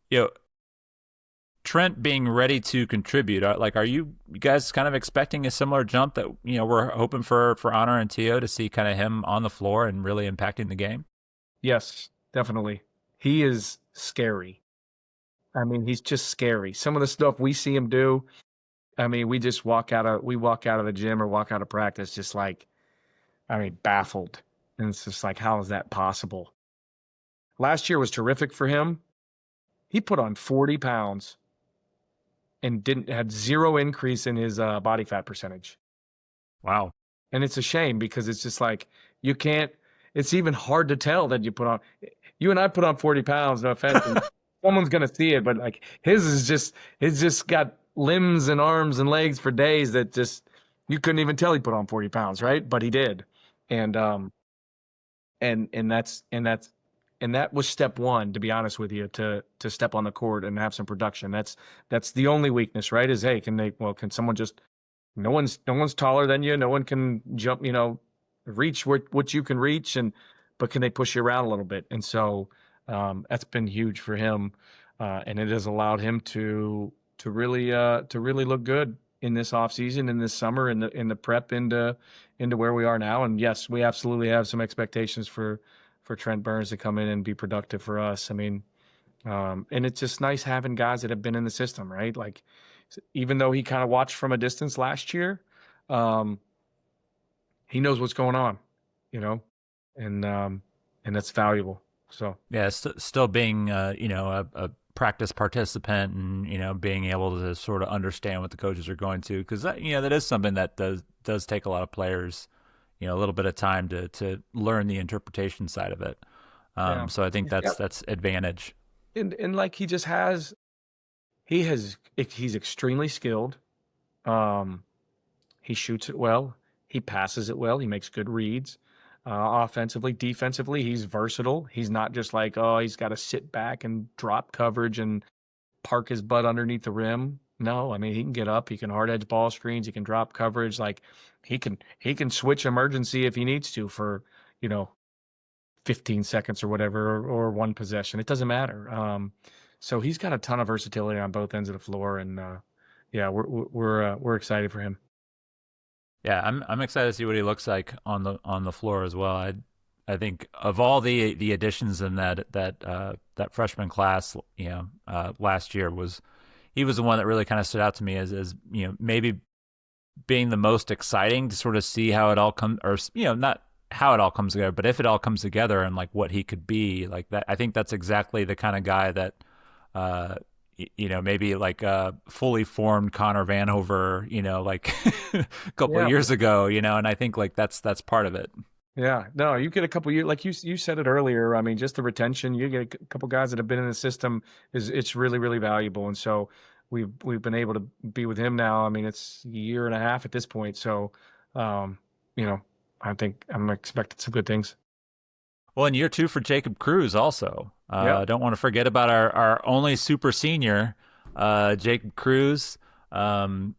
you know, Trent being ready to contribute, are you guys kind of expecting a similar jump that we're hoping for Honor and T.O. to see kind of him on the floor and really impacting the game? yes, definitely. He is scary. I mean, he's just scary. Some of the stuff we see him do, I mean, we walk out of the gym or walk out of practice just like, I mean, baffled. And it's just like, how is that possible? Last year was terrific for him. He put on 40 pounds and didn't had zero increase in his body fat percentage. Wow. And it's a shame because it's just like you can't. It's even hard to tell that you put on. You and I put on 40 pounds. No offense. And someone's gonna see it, but like his is just. It's just got limbs and arms and legs for days that just you couldn't even tell he put on 40 pounds, right? But he did, and and that was step one, to be honest with you, to step on the court and have some production. That's the only weakness, right? Is hey, can someone just no one's taller than you, no one can jump, reach what you can reach, but can they push you around a little bit? And so that's been huge for him, and it has allowed him to really look good in this offseason, in this summer, in the prep into where we are now. And yes, we absolutely have some expectations for Trent Burns to come in and be productive for us. I mean, and it's just nice having guys that have been in the system, right? Like, even though he kind of watched from a distance last year, um, he knows what's going on, you know, and that's valuable. So Yeah, still being a practice participant and being able to sort of understand what the coaches are going to, because that is something that does take a lot of players a little bit of time to learn the interpretation side of it. yeah, So I think he's got that's advantage. and like he's extremely skilled. Um, he shoots it well. He passes it well. He makes good reads. Offensively, defensively, he's versatile. He's not just like, oh, he's got to sit back and drop coverage and park his butt underneath the rim. No, I mean, he can get up. He can hard edge ball screens. He can drop coverage. Like he can switch emergency if he needs to for you know 15 seconds or whatever, or one possession. It doesn't matter. So he's got a ton of versatility on both ends of the floor, and yeah, we're excited for him. Yeah, I'm excited to see what he looks like on the floor as well. I think of all the additions in that freshman class, last year he was the one that really kind of stood out to me as maybe being the most exciting to sort of see how it all comes, or not how it all comes together, but if it all comes together and like what he could be like that. I think that's exactly the kind of guy that maybe like a fully formed Connor Vanover, like a couple of Yeah, years ago, and I think like that's part of it. yeah. No, you get a couple years, like you said it earlier. I mean, just the retention. You get a couple guys that have been in the system it's really really valuable, and so we've been able to be with him now. I mean, it's a year and a half at this point, so um, you know, I think I'm expecting some good things. Well, in year two for Jacob Cruz also. Yep. Don't want to forget about our only super senior, Jacob Cruz. Um,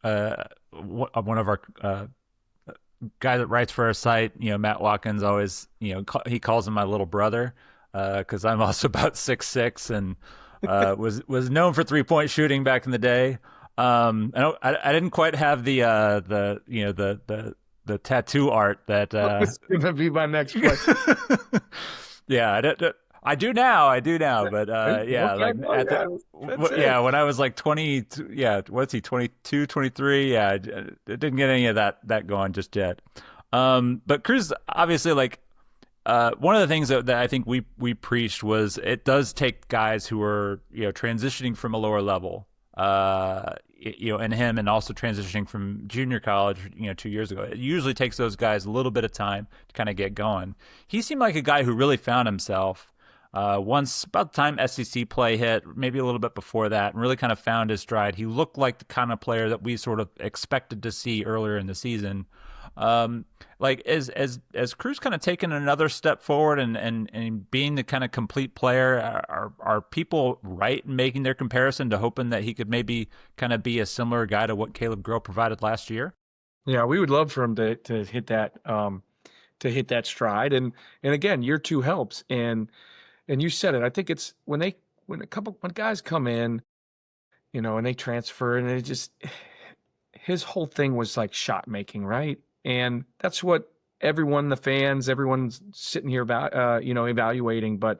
One of our guy that writes for our site, Matt Watkins, always, he calls him my little brother because I'm also about 6'6" and was known for 3-point shooting back in the day. I didn't quite have the tattoo art that That's gonna be my next question. yeah, I do now. I do now, but yeah, Okay, like at okay, that's it. yeah, when I was like 20, yeah, what's he, 22, 23? Yeah, I didn't get any of that going just yet. But Cruz obviously like one of the things that I think we preached was it does take guys who are transitioning from a lower level, and him, and also transitioning from junior college, 2 years ago. It usually takes those guys a little bit of time to kind of get going. He seemed like a guy who really found himself. Once about the time SEC play hit, maybe a little bit before that, and really kind of found his stride. He looked like the kind of player that we sort of expected to see earlier in the season. Like as Cruz kind of taking another step forward and being the kind of complete player, are people right in making their comparison to hoping that he could maybe kind of be a similar guy to what Caleb Grill provided last year? Yeah, we would love for him to hit that stride, and again, year two helps, and you said it. I think it's when guys come in, and they transfer, and it just his whole thing was like shot making, right? And that's what the fans, everyone's sitting here about, evaluating. But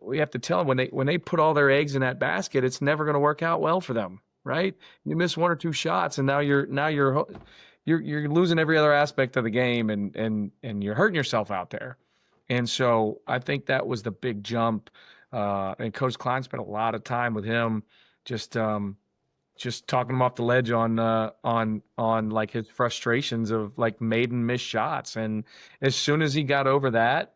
we have to tell them when they put all their eggs in that basket, it's never going to work out well for them, right? You miss one or two shots, and you're losing every other aspect of the game, and you're hurting yourself out there. And so I think that was the big jump. And Coach Klein spent a lot of time with him, just talking him off the ledge on like his frustrations of like made and missed shots. And as soon as he got over that,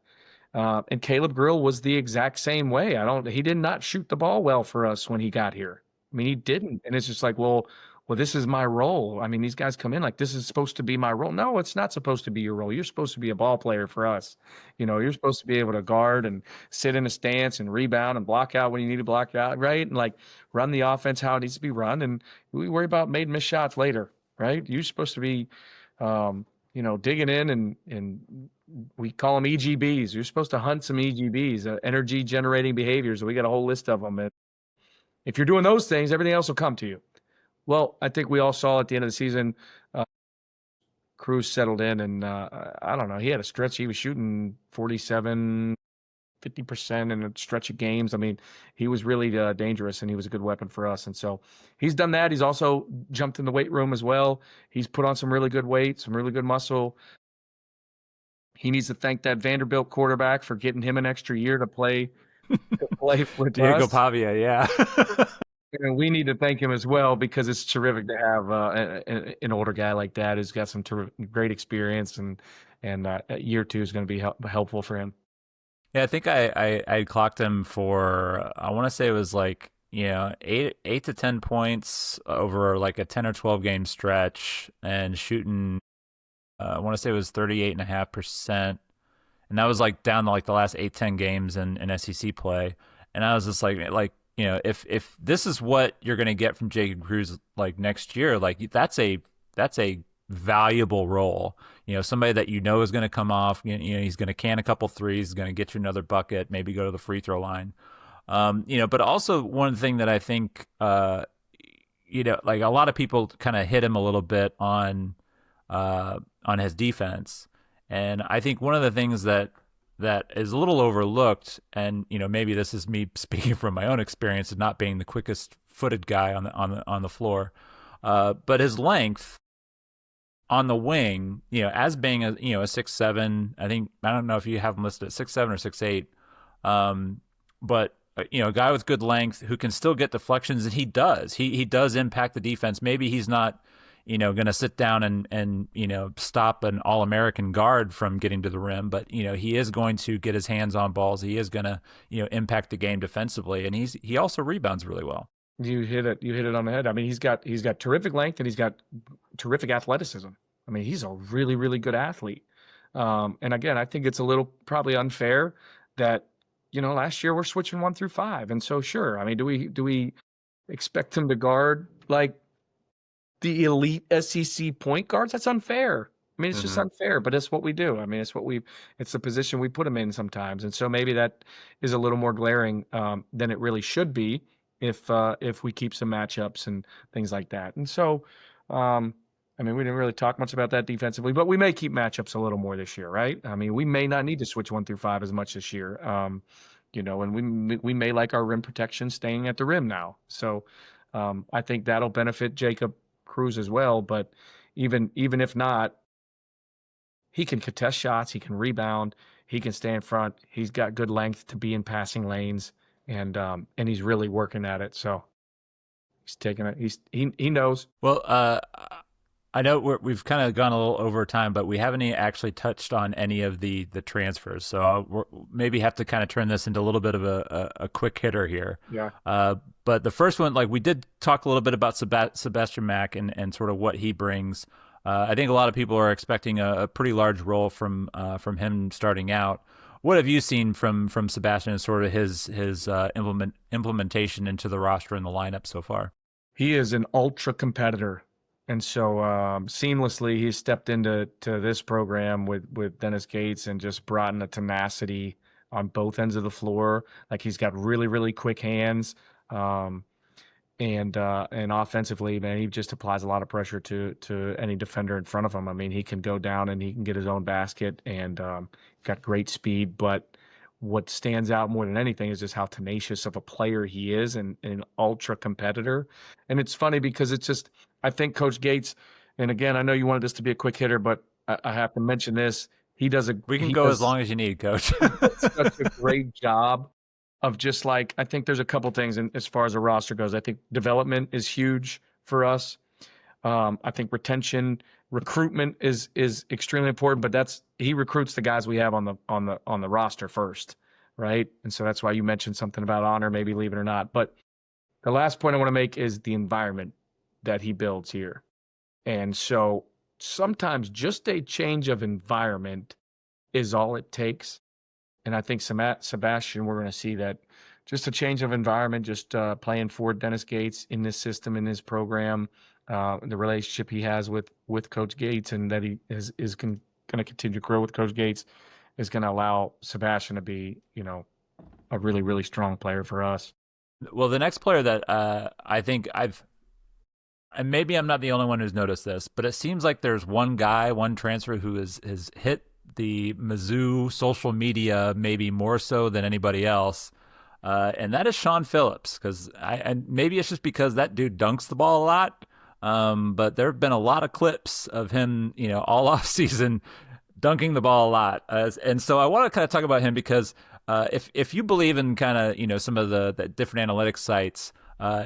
and Caleb Grill was the exact same way. He did not shoot the ball well for us when he got here. I mean, he didn't. And it's just like, well, this is my role. I mean, these guys come in like this is supposed to be my role. No, it's not supposed to be your role. You're supposed to be a ball player for us. You're supposed to be able to guard and sit in a stance and rebound and block out when you need to block out, right? And like run the offense how it needs to be run. And we worry about made and missed shots later, right? You're supposed to be, digging in and we call them EGBs. You're supposed to hunt some EGBs, energy generating behaviors. We got a whole list of them. And if you're doing those things, everything else will come to you. Well, I think we all saw at the end of the season, Cruz settled in, and I don't know. He had a stretch. He was shooting 47, 50% in a stretch of games. I mean, he was really dangerous, and he was a good weapon for us. And so he's done that. He's also jumped in the weight room as well. He's put on some really good weight, some really good muscle. He needs to thank that Vanderbilt quarterback for getting him an extra year to play with Diego us. Pavia, yeah. And we need to thank him as well because it's terrific to have an older guy like that who's got some great experience, and year two is going to be helpful for him. Yeah, I think I clocked him for, I want to say it was like, 8 to 10 points over like a 10 or 12 game stretch, and shooting, I want to say it was 38.5%. And that was like down to like the last 8, 10 games in SEC play. And I was just like, if this is what you're going to get from Jacob Cruz like next year, like that's a valuable role. Somebody that is going to come off. He's going to can a couple threes, going to get you another bucket, maybe go to the free throw line. But also one thing that I think, like a lot of people kind of hit him a little bit on his defense, and I think one of the things that is a little overlooked, and maybe this is me speaking from my own experience of not being the quickest footed guy on the floor, but his length on the wing, as being a 6'7", I don't know if you have him listed at 6'7" or 6'8", but a guy with good length who can still get deflections, and he does. He does impact the defense. Maybe he's not going to sit down and stop an All-American guard from getting to the rim, but he is going to get his hands on balls. He is going to impact the game defensively, and he also rebounds really well. You hit it on the head. I mean, he's got terrific length, and he's got terrific athleticism. I mean, he's a really, really good athlete. And again, I think it's a little probably unfair that last year we're switching 1 through 5, and so sure. I mean, do we expect him to guard like the elite SEC point guards? That's unfair. I mean, it's just unfair, but it's what we do. I mean, it's the position we put him in sometimes. And so maybe that is a little more glaring than it really should be if we keep some matchups and things like that. And so, I mean, we didn't really talk much about that defensively, but we may keep matchups a little more this year, right? I mean, we may not need to switch 1 through 5 as much this year. And we may like our rim protection staying at the rim now. So I think that'll benefit Jacob Cruz as well. But even if not, he can contest shots, he can rebound, he can stay in front. He's got good length to be in passing lanes, and he's really working at it. So he's taking it. He knows. Well, I know we've kind of gone a little over time, but we haven't actually touched on any of the transfers. So we'll maybe have to kind of turn this into a little bit of a quick hitter here. Yeah. But the first one, like we did talk a little bit about Sebastian Mack and sort of what he brings. I think a lot of people are expecting a pretty large role from him starting out. What have you seen from Sebastian and sort of his implementation into the roster and the lineup so far? He is an ultra competitor. And so seamlessly, he stepped into this program with Dennis Gates and just brought in a tenacity on both ends of the floor. Like he's got really, really quick hands. And offensively, man, he just applies a lot of pressure to any defender in front of him. I mean, he can go down and he can get his own basket, and got great speed. But what stands out more than anything is just how tenacious of a player he is, and an ultra competitor. And it's funny because it's just, I think Coach Gates, and again, I know you wanted this to be a quick hitter, but I have to mention this. We can go as long as you need, Coach. Such a great job of just like, I think there's a couple things as far as the roster goes. I think development is huge for us. I think recruitment is extremely important, but he recruits the guys we have on the roster first, right? And so that's why you mentioned something about honor, maybe leave it or not. But the last point I want to make is the environment that he builds here. And so sometimes just a change of environment is all it takes. And I think Sebastian, we're going to see that just a change of environment, just playing for Dennis Gates in this system, in this program, the relationship he has with Coach Gates, and that he is going to continue to grow with Coach Gates, is going to allow Sebastian to be, a really, really strong player for us. Well, the next player that I think and maybe I'm not the only one who's noticed this, but it seems like there's one transfer who has hit the Mizzou social media maybe more so than anybody else, and that is Sean Phillips. And maybe it's just because that dude dunks the ball a lot, but there have been a lot of clips of him, all off season dunking the ball a lot, and so I want to kind of talk about him because if you believe in kind of some of the different analytics sites.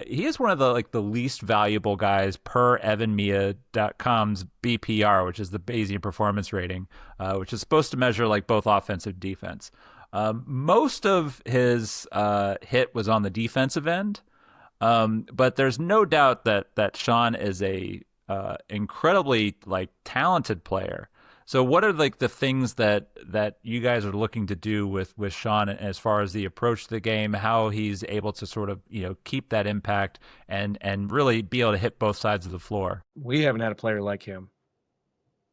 He is one of the least valuable guys per evanmia.com's BPR, which is the Bayesian performance rating, which is supposed to measure like both offensive defense. Most of his hit was on the defensive end, but there's no doubt that Sean is a incredibly talented player. So what are the things that you guys are looking to do with Sean as far as the approach to the game, how he's able to sort of, keep that impact and really be able to hit both sides of the floor? We haven't had a player like him.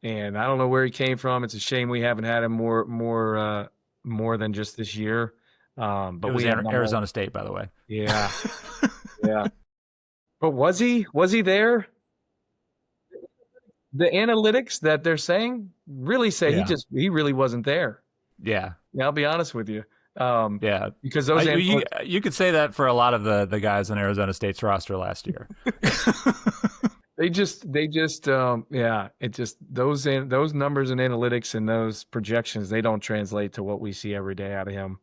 And I don't know where he came from. It's a shame we haven't had him more than just this year. But it was Arizona State, by the way. Yeah. Yeah. But was he there? The analytics that they're saying really say he really wasn't there. Yeah. I'll be honest with you. Yeah, because those you could say that for a lot of the guys on Arizona State's roster last year. It just those numbers and analytics and those projections, they don't translate to what we see every day out of him.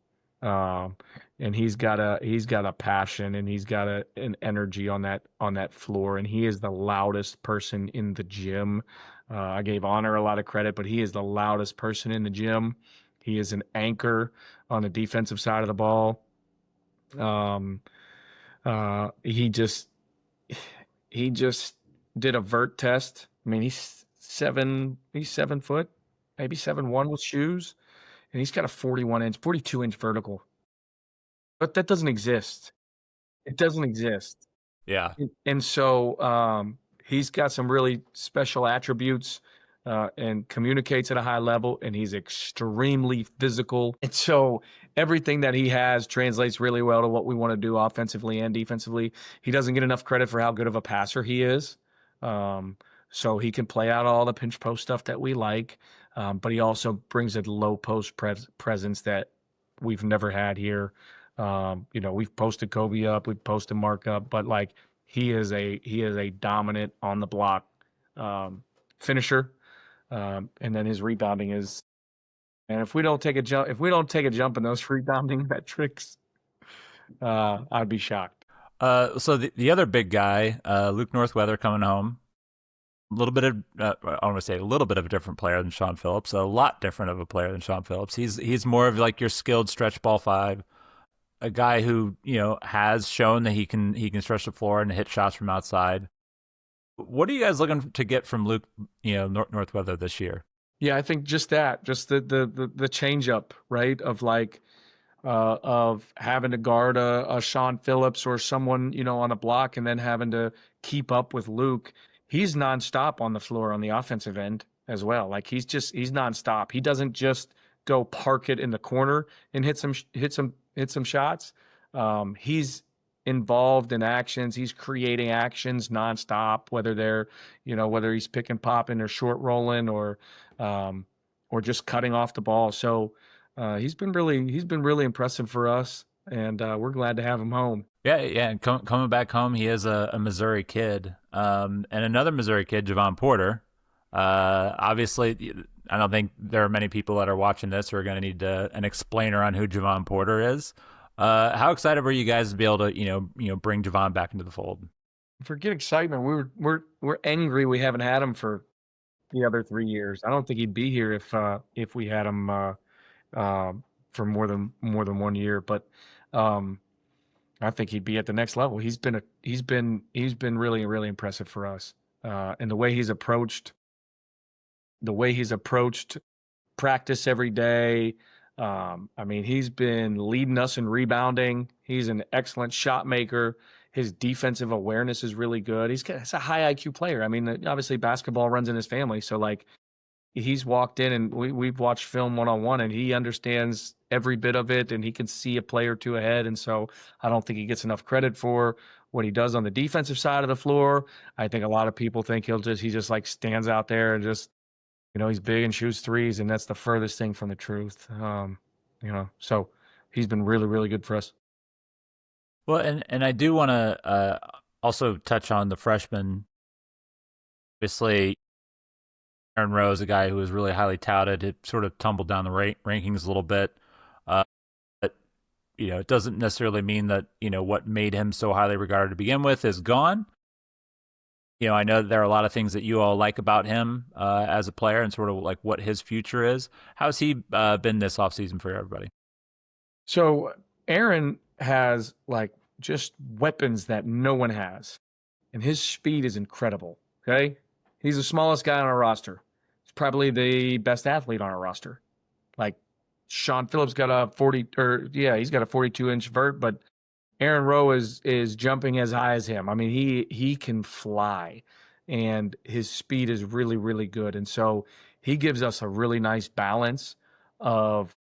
And he's got a passion, and he's got an energy on that floor, and he is the loudest person in the gym. I gave Honor a lot of credit, but he is the loudest person in the gym. He is an anchor on the defensive side of the ball. He just did a vert test. I mean, he's 7 foot, maybe 7'1" with shoes, and he's got a 42-inch vertical. But that doesn't exist. It doesn't exist. Yeah. And so he's got some really special attributes and communicates at a high level, and he's extremely physical. And so everything that he has translates really well to what we want to do offensively and defensively. He doesn't get enough credit for how good of a passer he is. So he can play out all the pinch post stuff that we like, but he also brings a low post presence that we've never had here. We've posted Kobe up, we've posted Mark up, but he is a dominant on the block finisher. And then his rebounding is, and if we don't take a jump in those rebounding metrics, I'd be shocked. So the other big guy, Luke Northweather, coming home. A little bit of I don't want to say a little bit of a different player than Sean Phillips. A lot different of a player than Sean Phillips. He's more of like your skilled stretch ball five, a guy who has shown that he can stretch the floor and hit shots from outside. What are you guys looking to get from Luke, Northweather this year? Yeah, I think just the change up, right? Of having to guard a Sean Phillips or someone, on a block and then having to keep up with Luke. He's nonstop on the floor on the offensive end as well. Like he's nonstop. He doesn't just go park it in the corner and hit some shots. He's involved in actions. He's creating actions nonstop, whether he's pick and popping or short rolling or just cutting off the ball. So he's been really impressive for us, and we're glad to have him home. Yeah, yeah. And coming back home, he is a Missouri kid, and another Missouri kid, Javon Porter. Obviously, I don't think there are many people that are watching this who are going to need an explainer on who Javon Porter is. How excited were you guys to be able to bring Javon back into the fold? Forget excitement. We're angry we haven't had him for the other 3 years. I don't think he'd be here if we had him for more than 1 year. But I think he'd be at the next level. He's been really really impressive for us, and the way he's approached practice every day. I mean, he's been leading us in rebounding. He's an excellent shot maker. His defensive awareness is really good. He's a high IQ player. I mean, obviously basketball runs in his family. So like he's walked in and we've watched film one-on-one and he understands every bit of it and he can see a play or two ahead. And so I don't think he gets enough credit for what he does on the defensive side of the floor. I think a lot of people think he just like stands out there and just, he's big and shoots threes, and that's the furthest thing from the truth. So he's been really, really good for us. Well, and I do want to also touch on the freshman. Obviously, Aaron Rowe is a guy who was really highly touted. It sort of tumbled down the rankings a little bit. But, it doesn't necessarily mean that, what made him so highly regarded to begin with is gone. I know there are a lot of things that you all like about him as a player and sort of like what his future is. How's he been this offseason for everybody? So Aaron has like just weapons that no one has, and his speed is incredible. Okay. He's the smallest guy on our roster. He's probably the best athlete on our roster. Like Sean Phillips got a 42-inch vert, but Aaron Rowe is jumping as high as him. I mean, he can fly, and his speed is really, really good. And so he gives us a really nice balance of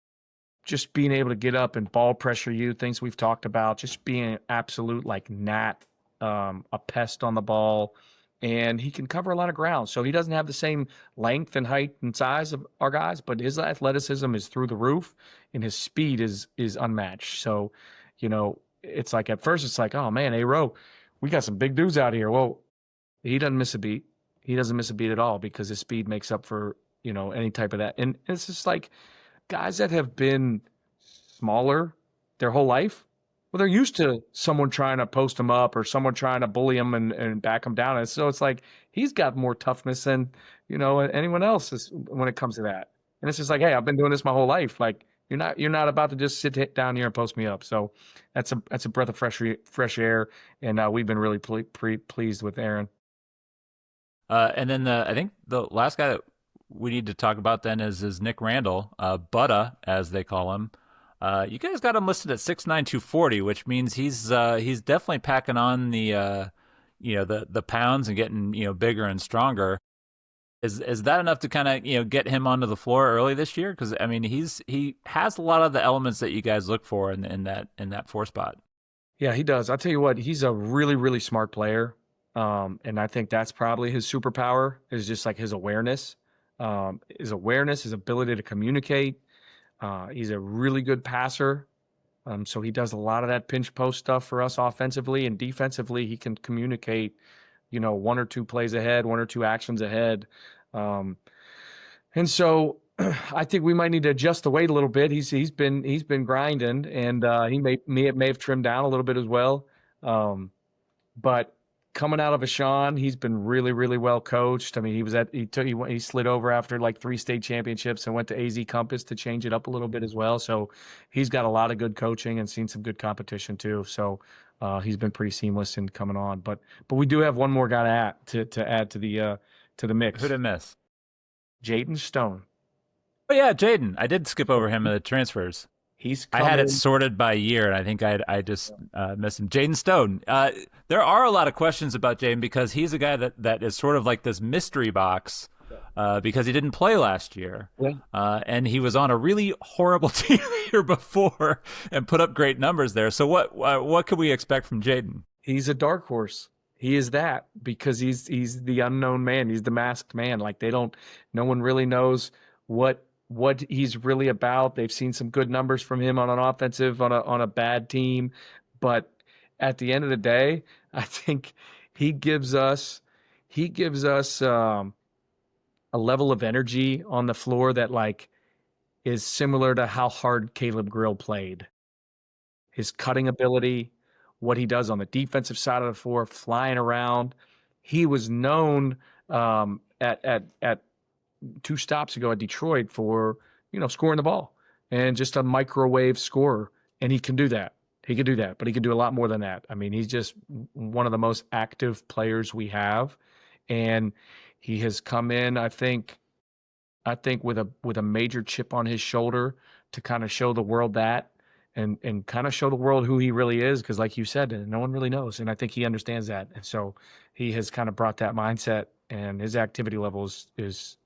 just being able to get up and ball pressure you, things we've talked about, just being an absolute like gnat, a pest on the ball. And he can cover a lot of ground. So he doesn't have the same length and height and size of our guys, but his athleticism is through the roof and his speed is unmatched. So, it's like at first it's like, oh man, hey Rowe, we got some big dudes out here. Well, he doesn't miss a beat. He doesn't miss a beat at all because his speed makes up for, any type of that. And it's just like guys that have been smaller their whole life, well, they're used to someone trying to post them up or someone trying to bully them and back them down. And so it's like he's got more toughness than, anyone else is when it comes to that. And it's just like, hey, I've been doing this my whole life. Like you're not about to just sit down here and post me up. So that's a breath of fresh air. And we've been really pleased with Aaron. And then I think the last guy that we need to talk about then is Nick Randall, Butta as they call him. You guys got him listed at 6'9", 240, which means he's definitely packing on the the pounds and getting bigger and stronger. Is that enough to kind of get him onto the floor early this year? Because I mean he has a lot of the elements that you guys look for in that 4 spot. Yeah, he does. I'll tell you what, he's a really, really smart player. And I think that's probably his superpower is just like his awareness, his ability to communicate. He's a really good passer. So he does a lot of that pinch post stuff for us offensively and defensively. He can communicate, 1 or 2 plays ahead, 1 or 2 actions ahead. And so I think we might need to adjust the weight a little bit. He's been grinding, and he may have trimmed down a little bit as well. But coming out of Ashawn, he's been really, really well coached. I mean, he slid over after like 3 state championships and went to AZ Compass to change it up a little bit as well. So he's got a lot of good coaching and seen some good competition too. So he's been pretty seamless in coming on. But we do have one more guy to add to the mix. Who'd I miss? Jayden Stone. Oh yeah, Jayden. I did skip over him in the transfers. He's I had it coming. sorted by year, and I think I just missed him. Jayden Stone. There are a lot of questions about Jayden because he's a guy that is sort of like this mystery box because he didn't play last year. Yeah. And he was on a really horrible team the year before and put up great numbers there. So what could we expect from Jayden? He's a dark horse. He is that because he's the unknown man. He's the masked man. Like no one really knows what he's really about. They've seen some good numbers from him on an offensive on a bad team, but at the end of the day, I think he gives us a level of energy on the floor that like is similar to how hard Caleb Grill played. His cutting ability, what he does on the defensive side of the floor, flying around. He was known at 2 stops ago at Detroit for, scoring the ball and just a microwave scorer. And he can do that. He can do that, but he can do a lot more than that. I mean, he's just one of the most active players we have. And he has come in, I think with a major chip on his shoulder to kind of show the world that and kind of show the world who he really is. Because like you said, no one really knows. And I think he understands that. And so he has kind of brought that mindset, and his activity levels has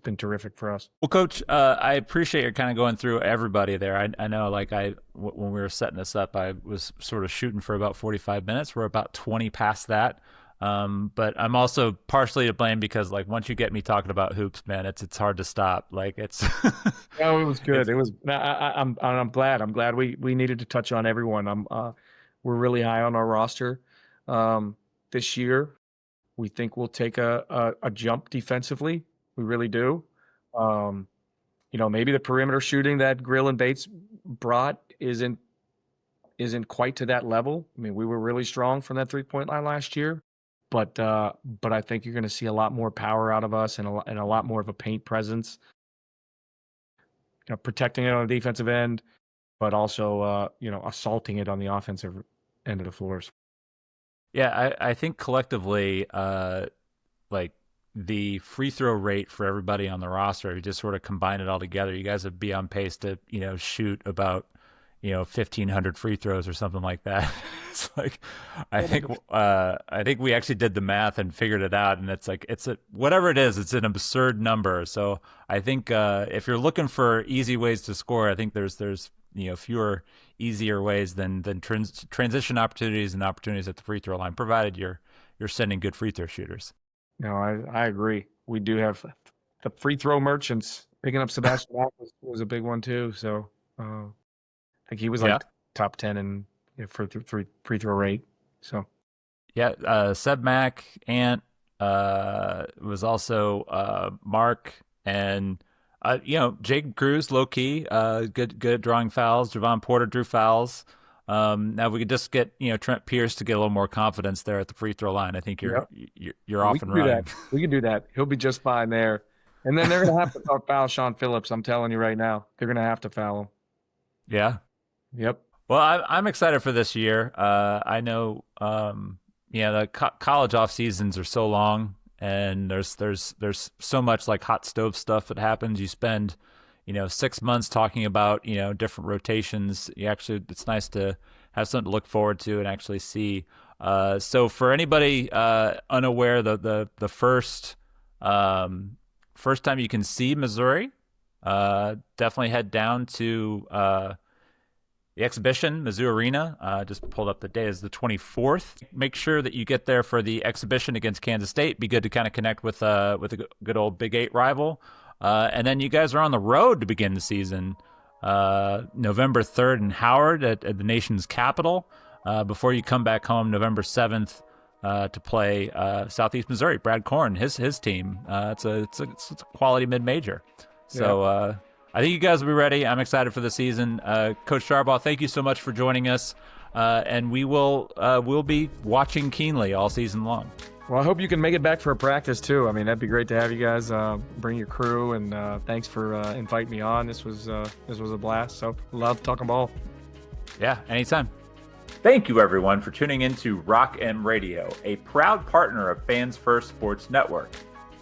been terrific for us. Well, Coach, I appreciate you kind of going through everybody there. I know, like when we were setting this up, I was sort of shooting for about 45 minutes. We're about 20 past that. But I'm also partially to blame because, like, once you get me talking about hoops, man, it's hard to stop. Like, it's. No, it was good. It was. I'm glad. I'm glad we needed to touch on everyone. We're really high on our roster this year. We think we'll take a jump defensively. We really do. Maybe the perimeter shooting that Grill and Bates brought isn't quite to that level. I mean, we were really strong from that 3-point line last year, but I think you're going to see a lot more power out of us and a lot more of a paint presence. Protecting it on the defensive end, but also assaulting it on the offensive end of the floors. Yeah, I think collectively, like, the free throw rate for everybody on the roster, if you just sort of combine it all together, you guys would be on pace to, shoot about, 1,500 free throws or something like that. It's like, I think we actually did the math and figured it out. And it's like, whatever it is, it's an absurd number. So I think, if you're looking for easy ways to score, I think there's, fewer easier ways than transition opportunities and opportunities at the free throw line, provided you're sending good free throw shooters. No, I agree. We do have the free throw merchants. Picking up Sebastian was a big one too. So I think he was like top 10 in for free throw rate. So Seb Mack, Ant was also Mark, and Jake Cruz, low key, good at drawing fouls. Javon Porter drew fouls. Now if we could just get Trent Pierce to get a little more confidence there at the free throw line, I think you're off and running. We can do that. He'll be just fine there. And then they're gonna have to foul Sean Phillips. I'm telling you right now, they're gonna have to foul him. Yeah. Yep. Well, I'm excited for this year. I know, the college off seasons are so long, and there's so much like hot stove stuff that happens. You spend 6 months talking about, different rotations. It's nice to have something to look forward to and actually see. So for anybody unaware, the first time you can see Missouri, definitely head down to the exhibition, Mizzou Arena. Just pulled up the date, is the 24th. Make sure that you get there for the exhibition against Kansas State. Be good to kind of connect with a good old Big 8 rival. And then you guys are on the road to begin the season, November 3rd in Howard at the nation's capital, before you come back home November 7th to play Southeast Missouri. Brad Korn, his team. It's a quality mid-major. So I think you guys will be ready. I'm excited for the season. Coach Sharbaugh, thank you so much for joining us. And we'll be watching keenly all season long. Well, I hope you can make it back for a practice too. I mean, that'd be great to have you guys bring your crew, and thanks for inviting me on. This was a blast. So love talking ball. Yeah, anytime. Thank you, everyone, for tuning in to Rock M Radio, a proud partner of Fans First Sports Network.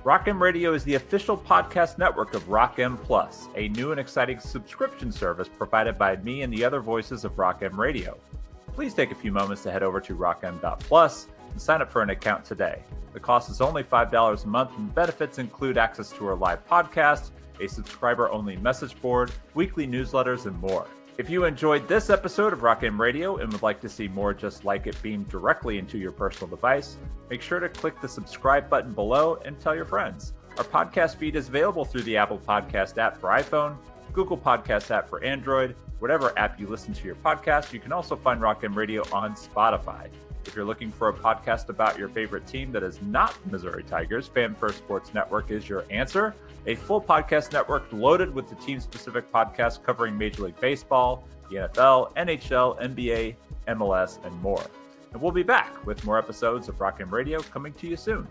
Rock M Radio is the official podcast network of Rock M Plus, a new and exciting subscription service provided by me and the other voices of Rock M Radio. Please take a few moments to head over to rockm.plus and sign up for an account today. The cost is only $5 a month, and benefits include access to our live podcast, a subscriber-only message board, weekly newsletters, and more. If you enjoyed this episode of Rock M Radio and would like to see more just like it beamed directly into your personal device, make sure to click the subscribe button below and tell your friends. Our podcast feed is available through the Apple Podcast app for iPhone, Google Podcast app for Android, whatever app you listen to your podcast. You can also find Rock M Radio on Spotify. If you're looking for a podcast about your favorite team that is not the Missouri Tigers, Fan First Sports Network is your answer. A full podcast network loaded with the team-specific podcasts covering Major League Baseball, the NFL, NHL, NBA, MLS, and more. And we'll be back with more episodes of Rock M Radio coming to you soon.